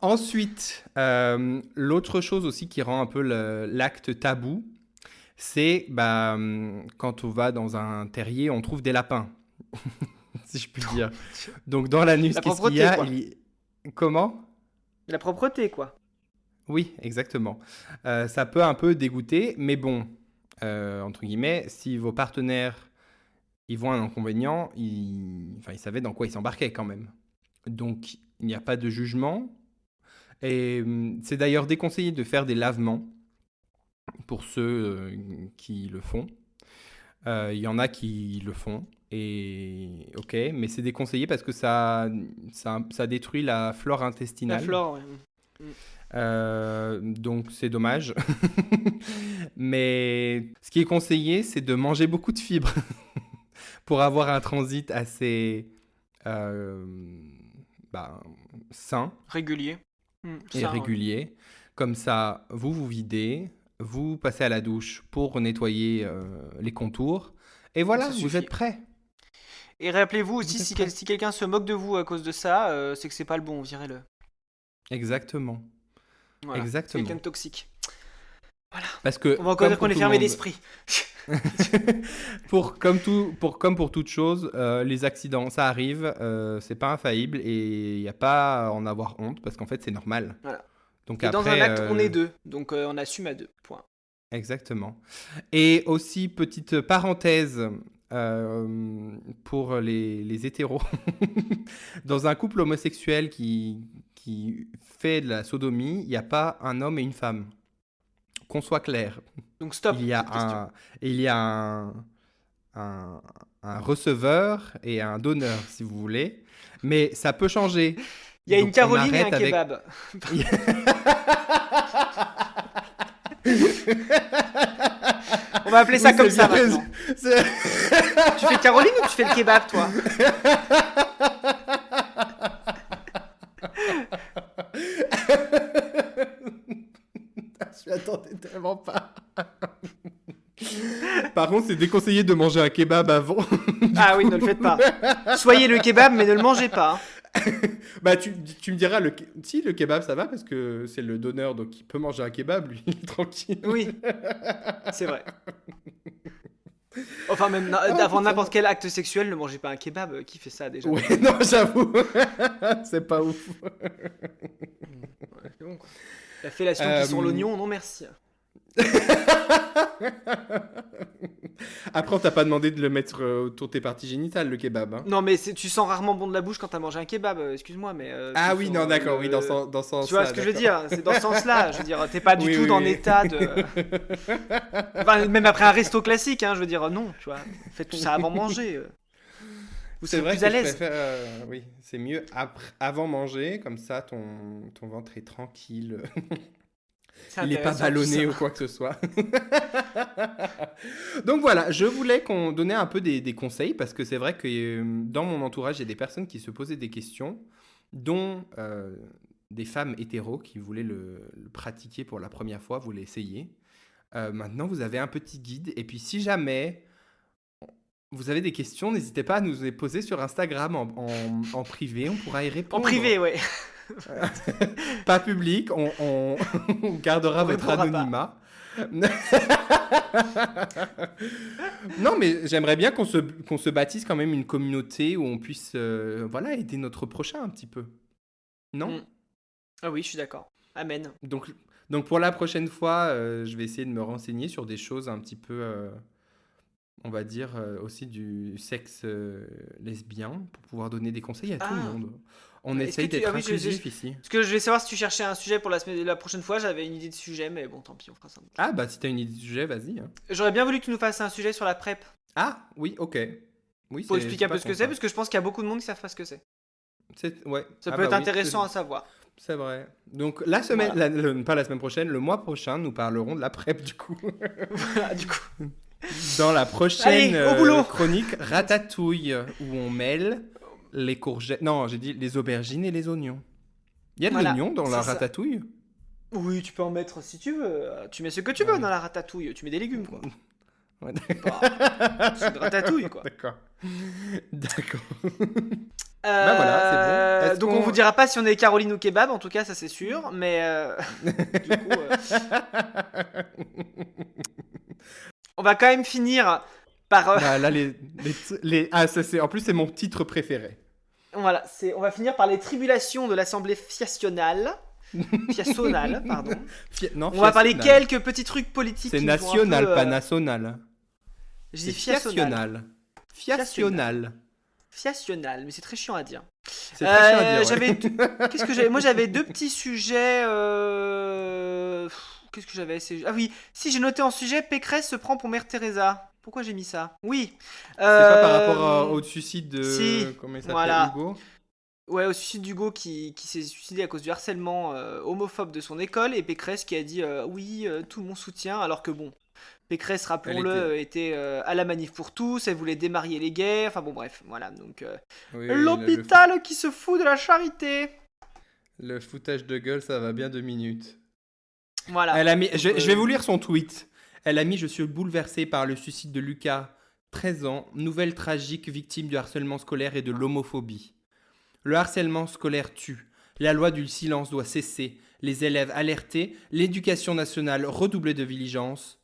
Ensuite, l'autre chose aussi qui rend un peu l'acte tabou, c'est quand on va dans un terrier, on trouve des lapins, si je puis dire. Donc dans l'anus, qu'est-ce qu'il y a Comment ? La propreté, quoi. Oui, exactement. Ça peut un peu dégoûter, mais bon, entre guillemets, si vos partenaires ils voient un inconvénient, ils savaient dans quoi ils s'embarquaient quand même. Donc, il n'y a pas de jugement. Et c'est d'ailleurs déconseillé de faire des lavements pour ceux qui le font. Il y en a qui le font. Et ok, mais c'est déconseillé parce que ça détruit la flore intestinale. La flore, oui. Donc c'est dommage. Mais ce qui est conseillé, c'est de manger beaucoup de fibres pour avoir un transit assez sain. Régulier. Et régulier. Comme ça, vous videz, vous passez à la douche pour nettoyer les contours. Et voilà, vous êtes prêts. Et rappelez-vous aussi, si quelqu'un se moque de vous à cause de ça, c'est que c'est pas le bon, virez-le. Exactement. Voilà. Exactement. C'est quelqu'un de toxique. Voilà. Parce que, on va encore dire qu'on est fermé d'esprit. comme pour toute chose, les accidents, ça arrive, c'est pas infaillible et il n'y a pas à en avoir honte parce qu'en fait, c'est normal. Voilà. Donc et après, dans un acte, on est deux, donc on assume à deux, point. Exactement. Et aussi, petite parenthèse pour les hétéros. Dans un couple homosexuel qui fait de la sodomie, il n'y a pas un homme et une femme. qu'on soit clair. Donc stop. Il y a cette question. un receveur et un donneur, si vous voulez. Mais ça peut changer. Il y a une Donc, on Caroline et un arrête avec- kebab. On va appeler ça Oui, comme c'est ça bien. maintenant. C'est- Tu fais Caroline ou tu fais le kebab, toi? Je m'attendais tellement pas. Par contre, c'est déconseillé de manger un kebab avant. Ah oui, ne le faites pas. Soyez le kebab, mais ne le mangez pas. Bah, tu me diras, si le kebab ça va parce que c'est le donneur, donc il peut manger un kebab, lui, tranquille. Oui, c'est vrai. Enfin, même avant n'importe quel acte sexuel, ne mangez pas un kebab. Qui fait ça déjà? Ouais, non, j'avoue. C'est pas ouf. Ouais, c'est bon, quoi. La fellation qui sent l'oignon, non merci. Après, on t'a pas demandé de le mettre autour de tes parties génitales, le kebab. Hein. Non, mais tu sens rarement bon de la bouche quand t'as mangé un kebab, excuse-moi, mais... Ah tu oui, sens, non, d'accord, oui, dans ce sens-là. Tu vois ce que je veux d'accord. dire? C'est dans ce sens-là. Je veux dire, t'es pas du Oui, tout oui, dans oui. l'état de... Enfin, même après un resto classique, hein, je veux dire, non, tu vois. Faites tout ça avant manger. Vous C'est serez vrai plus que à je l'aise. préfère, oui, c'est mieux avant manger, comme ça ton ventre est tranquille. C'est Il n'est pas intéressant, ballonné tout ou ça. quoi que ce soit. Donc voilà, je voulais qu'on donnait un peu des conseils parce que c'est vrai que dans mon entourage, il y a des personnes qui se posaient des questions, dont des femmes hétéros qui voulaient le pratiquer pour la première fois, voulaient essayer. Maintenant, vous avez un petit guide. Et puis si jamais vous avez des questions, n'hésitez pas à nous les poser sur Instagram en privé, on pourra y En répondre. privé, ouais. Pas public, on gardera On votre répondra anonymat. Non, mais j'aimerais bien qu'on se bâtisse quand même une communauté où on puisse voilà, aider notre prochain un petit peu. Non? Mm. Ah oui, je suis d'accord. Amen. Donc pour la prochaine fois, je vais essayer de me renseigner sur des choses un petit peu, on va dire, aussi du sexe lesbien pour pouvoir donner des conseils à tout le Ah. monde. On Est-ce essaye que tu- d'être ah oui, inclusif ici. Parce que je vais savoir si tu cherchais un sujet pour la prochaine fois. J'avais une idée de sujet, mais bon, tant pis, on fera ça. Ah bah si t'as une idée de sujet, vas-y. Hein. J'aurais bien voulu que tu nous fasses un sujet sur la PrEP. Ah oui, ok. Oui, Faut expliquer un pas peu ce que con, c'est, ça. parce que je pense qu'il y a beaucoup de monde qui savent pas ce que c'est. Ouais. Ça Ah peut bah être oui, intéressant à savoir. c'est vrai. Donc la semaine, pas la semaine prochaine, le mois prochain, nous parlerons de la PrEP du coup. Voilà, du coup. Dans la prochaine Allez, au boulot. chronique Ratatouille, où on mêle les courgettes. Non, j'ai dit les aubergines et les oignons. Il y a de Voilà, l'oignon dans la c'est ça. ratatouille? Oui, tu peux en mettre si tu veux. Tu mets ce que tu veux Ouais. dans la ratatouille. Tu mets des légumes, quoi. Ouais, C'est une ratatouille, quoi. d'accord. D'accord. Bah voilà, c'est bon. Est-ce Donc qu'on- on vous dira pas si on est Caroline ou kebab, en tout cas ça c'est sûr, mais du coup, on va quand même finir par Bah, là, ah, ça, en plus, c'est mon titre préféré. voilà, on va finir par les tribulations de l'Assemblée fiationale, pardon. Non, On va parler fiational. quelques petits trucs politiques. C'est qui nous font un national, peu, pas national. Je C'est dis fiational. fiational. Fiational, mais c'est très chiant à dire. C'est très chiant à dire. ouais. Qu'est-ce que j'avais? Moi j'avais deux petits sujets. Qu'est-ce que j'avais? Ah oui, si j'ai noté en sujet, Pécresse se prend pour Mère Teresa. Pourquoi j'ai mis ça? Oui. C'est pas par rapport au suicide de. si, Comment il s'appelle, voilà. Hugo? Ouais, au suicide d'Hugo qui s'est suicidé à cause du harcèlement homophobe de son école, et Pécresse qui a dit oui, tout mon soutien, alors que bon, Pécresse, rappelons-le, était à la manif pour tous, elle voulait démarier les gays, enfin bon bref, voilà, donc Oui, l'hôpital qui se fout de la charité. le foutage de gueule, ça va bien 2 minutes. Voilà. Elle a mis, je vais vous lire son tweet. Elle a mis: je suis bouleversée par le suicide de Lucas, 13 ans, nouvelle tragique victime du harcèlement scolaire et de l'homophobie. Le harcèlement scolaire tue. La loi du silence doit cesser. Les élèves alertés. L'éducation nationale redoublée de vigilance.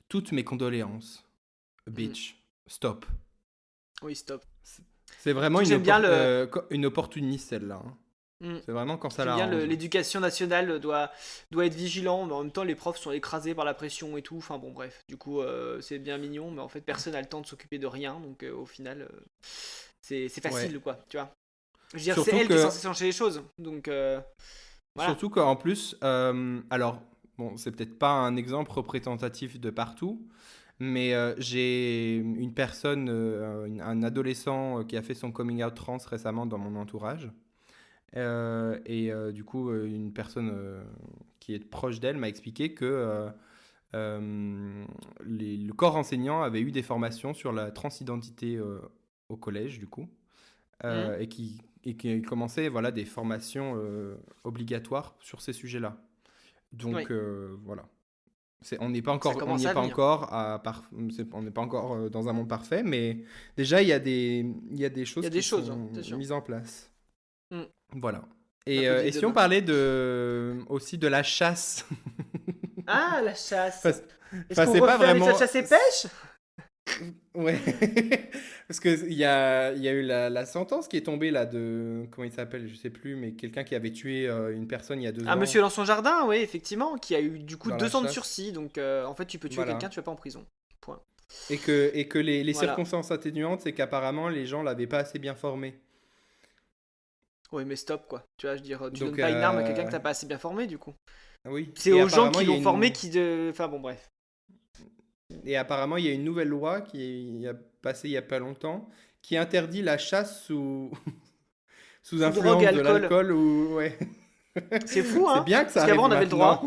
Toutes mes condoléances. Bitch. Stop. Oui, stop. C'est vraiment J'aime bien une opportuniste, celle-là. Hein. Mm. C'est vraiment quand ça J'aime bien l'arrange. l'éducation nationale doit être vigilant, mais en même temps les profs sont écrasés par la pression et tout, enfin bon bref, du coup c'est bien mignon, mais en fait personne n'a le temps de s'occuper de rien, donc au final c'est facile quoi, tu vois. Je veux dire, c'est Surtout elle qui est que- censée changer les choses, donc voilà. Surtout qu'en plus, alors, bon, c'est peut-être pas un exemple représentatif de partout, mais j'ai une personne, un adolescent qui a fait son coming out trans récemment dans mon entourage. Du coup, une personne qui est proche d'elle m'a expliqué que le corps enseignant avait eu des formations sur la transidentité au collège, du coup, qui commençait voilà, des formations obligatoires sur ces sujets-là. Donc voilà. On n'est pas encore, on n'y est pas encore on n'est pas encore dans un monde parfait, mais déjà il y a des choses qui sont mises en place. Voilà. Et si on parlait aussi de la chasse. Ah, la chasse. Est-ce qu'on refait vraiment... l'état de chasse et pêche? Ouais. Parce qu'il y a eu la sentence qui est tombée là de... Comment il s'appelle? Je sais plus, mais quelqu'un qui avait tué une personne il y a 2 ans. Ah, monsieur dans son jardin, oui, effectivement, qui a eu du coup 2 ans de sursis. Donc en fait, tu peux tuer quelqu'un, tu vas pas en prison. Point. Et que les circonstances atténuantes, c'est qu'apparemment, les gens l'avaient pas assez bien formé. Oui, mais stop, quoi. Tu vois, je veux dire, tu donnes pas une arme à quelqu'un que t'as pas assez bien formé, du coup. Oui. C'est aux gens qui l'ont formé qui... Enfin, bon, bref. Et apparemment, il y a une nouvelle loi qui a passé il y a pas longtemps, qui interdit la chasse sous influence de l'alcool ou... Ouais. C'est fou, hein. C'est bien que ça arrive. Parce qu'avant, on avait le droit.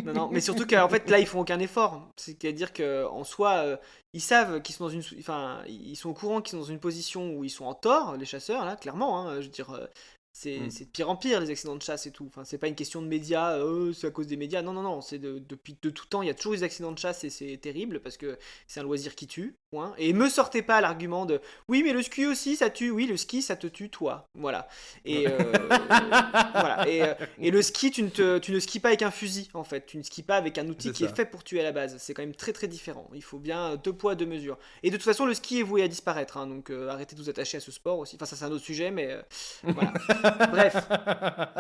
Non, mais surtout qu'en fait, là, ils font aucun effort. C'est-à-dire qu'en soi, ils savent qu'ils sont dans une... Enfin, ils sont au courant qu'ils sont dans une position où ils sont en tort, les chasseurs, là, clairement. Hein, je veux dire, c'est de pire en pire, les accidents de chasse et tout. Enfin, c'est pas une question de médias, c'est à cause des médias. Non, c'est depuis de tout temps, il y a toujours des accidents de chasse et c'est terrible parce que c'est un loisir qui tue. Point. Et me sortez pas l'argument de oui, mais le ski aussi, ça tue. Oui, le ski, ça te tue, toi. Voilà. Et, voilà. Et le ski, tu ne skis pas avec un fusil, en fait. Tu ne skis pas avec un outil qui est fait pour tuer à la base. C'est quand même très très différent. Il faut bien 2 poids, 2 mesures. Et de toute façon, le ski est voué à disparaître. Hein, donc arrêtez de vous attacher à ce sport aussi. Enfin, ça, c'est un autre sujet, mais voilà. Bref.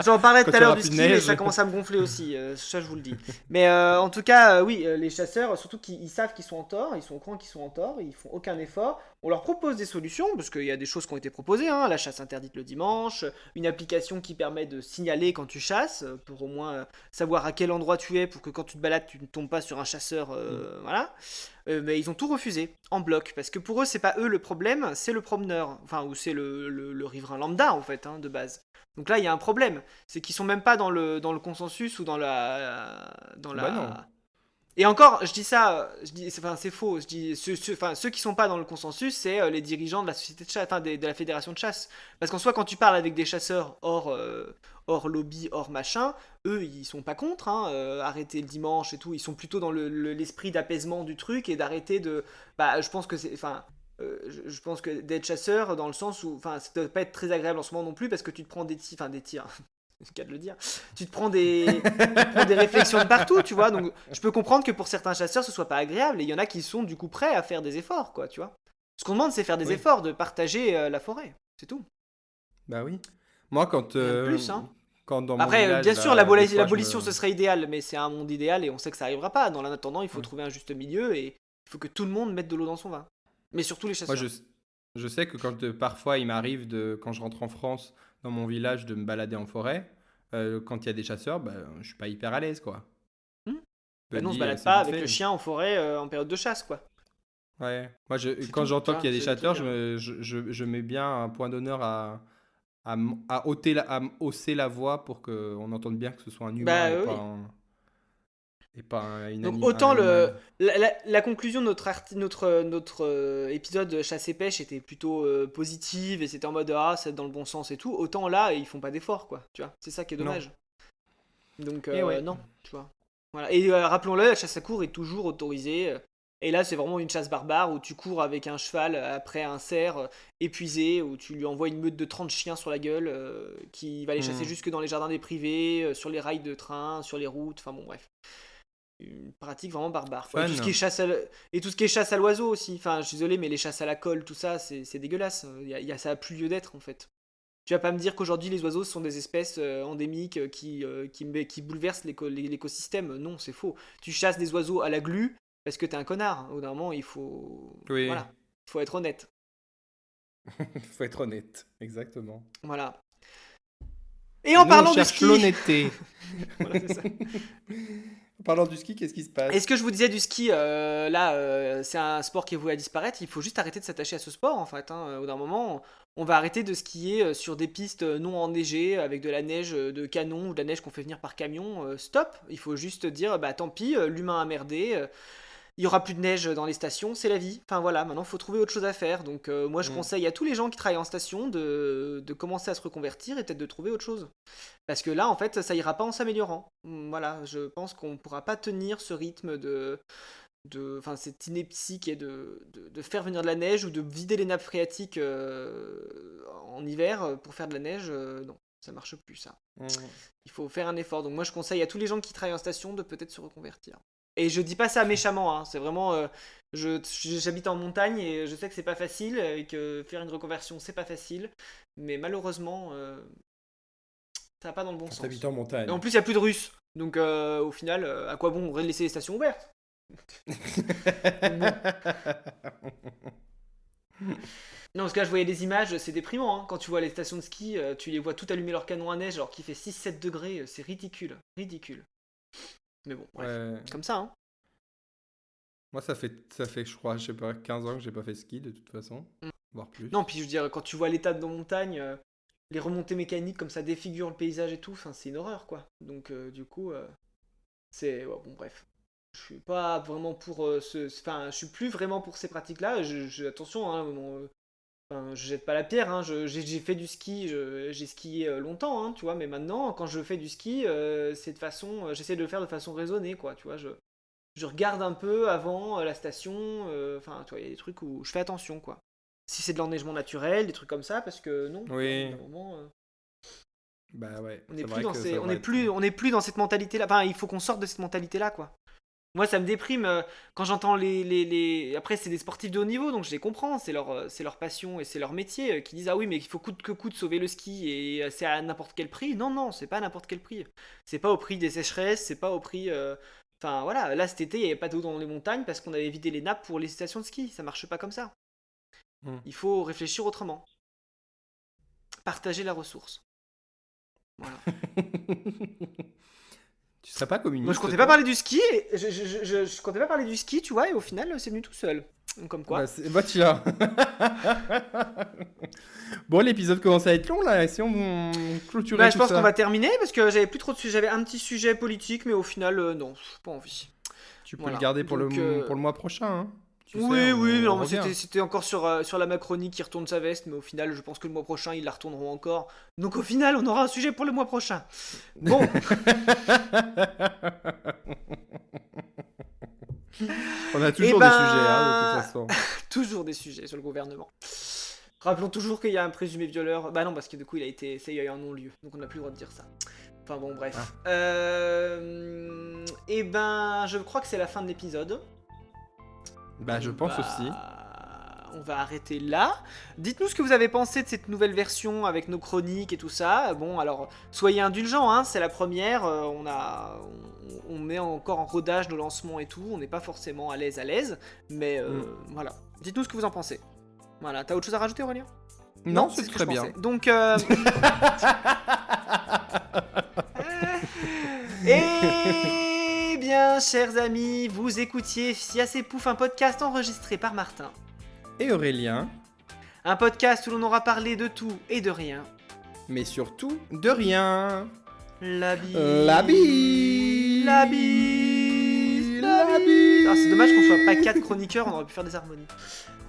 J'en parlais tout à l'heure du ski, mais ça commence à me gonfler aussi. Ça, je vous le dis. Mais en tout cas, oui, les chasseurs, surtout qu'ils savent qu'ils sont en tort, ils sont au courant qu'ils sont en tort, ils font aucun effort. On leur propose des solutions, parce qu'il y a des choses qui ont été proposées, hein, la chasse interdite le dimanche, une application qui permet de signaler quand tu chasses, pour au moins savoir à quel endroit tu es, pour que quand tu te balades, tu ne tombes pas sur un chasseur, voilà. Mais ils ont tout refusé, en bloc, parce que pour eux, c'est pas eux le problème, c'est le promeneur, enfin, ou c'est le riverain lambda, en fait, hein, de base. Donc là, il y a un problème, c'est qu'ils sont même pas dans le consensus ou dans la... non. Et encore, je dis ça, c'est faux. Je dis ceux qui sont pas dans le consensus, c'est les dirigeants de la société de chasse, enfin de la fédération de chasse. Parce qu'en soi, quand tu parles avec des chasseurs hors lobby, hors machin, eux, ils sont pas contre. Hein, arrêter le dimanche et tout, ils sont plutôt dans l'esprit d'apaisement du truc et d'arrêter de. Bah, je pense que c'est, enfin. Je pense que d'être chasseur dans le sens où, enfin, ça doit pas être très agréable en ce moment non plus parce que tu te prends des tirs. C'est le cas de le dire. Tu te prends des réflexions de partout, tu vois. Donc, je peux comprendre que pour certains chasseurs, ce soit pas agréable. Et il y en a qui sont du coup prêts à faire des efforts, quoi, tu vois. Ce qu'on demande, c'est faire des efforts, de partager la forêt. C'est tout. Bah oui. Moi, quand. Plus, hein. Quand dans Après, mon village, bien sûr, l'abolition, ce serait idéal, mais c'est un monde idéal et on sait que ça arrivera pas. Dans l'attendant, il faut trouver un juste milieu et il faut que tout le monde mette de l'eau dans son vin. Mais surtout les chasseurs. Moi, je sais que parfois, il m'arrive, quand je rentre en France, dans mon village, de me balader en forêt. Quand il y a des chasseurs, je suis pas hyper à l'aise, quoi. Bah non, on se balade pas avec le chien en forêt en période de chasse, quoi. Ouais. Moi, quand j'entends qu'il y a des chasseurs, je mets bien un point d'honneur à hausser la voix pour qu'on entende bien que ce soit un humain et pas une Donc autant la conclusion de notre épisode chasse et pêche était plutôt positive et c'était en mode c'est dans le bon sens et tout, autant là ils font pas d'efforts, quoi, tu vois, c'est ça qui est dommage. Donc non, tu vois. Voilà. Et rappelons-le, la chasse à courre est toujours autorisée. Et là, c'est vraiment une chasse barbare où tu cours avec un cheval après un cerf épuisé, où tu lui envoies une meute de 30 chiens sur la gueule qui va les chasser jusque dans les jardins des privés, sur les rails de train, sur les routes, enfin bon, bref. Une pratique vraiment barbare. Et tout ce qui est chasse à l'oiseau aussi. Enfin, je suis désolé, mais les chasses à la colle, tout ça, c'est dégueulasse. Ça a plus lieu d'être, en fait. Tu vas pas me dire qu'aujourd'hui les oiseaux sont des espèces endémiques qui bouleversent l'écosystème. Non, c'est faux. Tu chasses des oiseaux à la glu parce que t'es un connard. Au bout d'un moment, il faut... Oui. Voilà. Il faut être honnête. Faut être honnête, exactement. Voilà. Et en Nous, parlant on du cherche ski, l'honnêteté. Voilà, c'est ça. En parlant du ski, qu'est-ce qui se passe? Et ce que je vous disais du ski, là, c'est un sport qui est voué à disparaître. Il faut juste arrêter de s'attacher à ce sport, en fait. Au bout d'un moment, on va arrêter de skier sur des pistes non enneigées, avec de la neige de canon ou de la neige qu'on fait venir par camion. Stop! Il faut juste dire, bah tant pis, l'humain a merdé. Il y aura plus de neige dans les stations, c'est la vie. Enfin voilà, maintenant il faut trouver autre chose à faire. Donc moi je conseille à tous les gens qui travaillent en station de commencer à se reconvertir et peut-être de trouver autre chose. Parce que là en fait ça ira pas en s'améliorant. Voilà, je pense qu'on pourra pas tenir ce rythme enfin cette ineptie qui est de faire venir de la neige ou de vider les nappes phréatiques en hiver pour faire de la neige. Non, ça marche plus ça. Il faut faire un effort. Donc moi je conseille à tous les gens qui travaillent en station de peut-être se reconvertir. Et je dis pas ça méchamment, hein. C'est vraiment. J'habite en montagne et je sais que c'est pas facile et que faire une reconversion c'est pas facile. Mais malheureusement, ça va pas dans le bon sens. T'habites en montagne. Et en plus, il y a plus de Russes. Donc au final, à quoi bon laisser les stations ouvertes? Non, parce que là, je voyais des images, c'est déprimant. Hein. Quand tu vois les stations de ski, tu les vois tout allumer leur canon à neige alors qu'il fait 6-7 degrés. C'est ridicule. Ridicule. Mais bon, bref. Comme ça, hein. Moi, ça fait, je crois, je sais pas, 15 ans que j'ai pas fait ski, de toute façon. Voire plus. Non, puis je veux dire, quand tu vois l'état de nos montagnes, les remontées mécaniques, comme ça défigurent le paysage et tout, c'est une horreur, quoi. Donc, du coup, c'est... Ouais, bon, bref. Je suis pas vraiment pour Enfin, je suis plus vraiment pour ces pratiques-là. Attention, hein, enfin, je jette pas la pierre, hein. J'ai fait du ski, j'ai skié longtemps, hein, tu vois, mais maintenant, quand je fais du ski, c'est de façon... j'essaie de le faire de façon raisonnée, quoi, tu vois, je regarde un peu avant la station, enfin, tu vois, il y a des trucs où je fais attention, quoi. Si c'est de l'enneigement naturel, des trucs comme ça, parce que non, oui. à un moment, bah ouais. On n'est plus dans cette mentalité-là. Enfin, il faut qu'on sorte de cette mentalité-là, quoi. Moi, ça me déprime quand j'entends les... Après, c'est des sportifs de haut niveau, donc je les comprends. C'est leur passion et c'est leur métier qui disent ah oui, mais il faut coûte que coûte sauver le ski et c'est à n'importe quel prix. Non, non, c'est pas à n'importe quel prix. C'est pas au prix des sécheresses, c'est pas au prix. Enfin voilà, là cet été, il n'y avait pas d'eau dans les montagnes parce qu'on avait vidé les nappes pour les stations de ski. Ça marche pas comme ça. Il faut réfléchir autrement. Partager la ressource. Voilà. Tu serais pas communiste? Moi, je comptais pas parler du ski. Je comptais pas parler du ski, tu vois, et au final, c'est venu tout seul. Comme quoi. Bah tiens. Bon, l'épisode commence à être long là. Si on clôturait tout ça. Je pense qu'on va terminer parce que j'avais plus trop de sujets. J'avais un petit sujet politique, mais au final, non, pas envie. Tu peux le garder pour le mois prochain. Hein. Oui, non, c'était encore sur la Macronie qui retourne sa veste, mais au final, je pense que le mois prochain, ils la retourneront encore. Donc au final, on aura un sujet pour le mois prochain. Bon. On a toujours des sujets, hein, de toute façon. Toujours des sujets sur le gouvernement. Rappelons toujours qu'il y a un présumé violeur. Bah non, parce que du coup, il y a eu un non-lieu. Donc on n'a plus le droit de dire ça. Enfin bon, bref. Je crois que c'est la fin de l'épisode. Bah je pense aussi. On va arrêter là. Dites-nous ce que vous avez pensé de cette nouvelle version avec nos chroniques et tout ça. Bon, alors, soyez indulgents, hein, c'est la première. On met encore en rodage nos lancements et tout. On n'est pas forcément à l'aise. Mais voilà. Dites-nous ce que vous en pensez. Voilà, t'as autre chose à rajouter, Aurélien? Non, c'est très bien. Donc, Eh bien, chers amis, vous écoutiez Fia c'est Pouf, un podcast enregistré par Martin et Aurélien. Un podcast où l'on aura parlé de tout et de rien. Mais surtout, de rien. La bise. La bise. La bise. La bise. Ah, c'est dommage qu'on soit pas 4 chroniqueurs, on aurait pu faire des harmonies.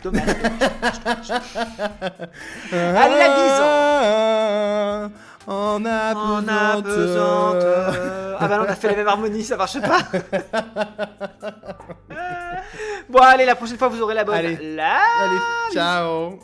Dommage. Allez, la bise. On a pesante. Ah bah non, on a fait la même harmonie, ça marche pas. Bon, allez, la prochaine fois, vous aurez la bonne. Allez, allez, ciao.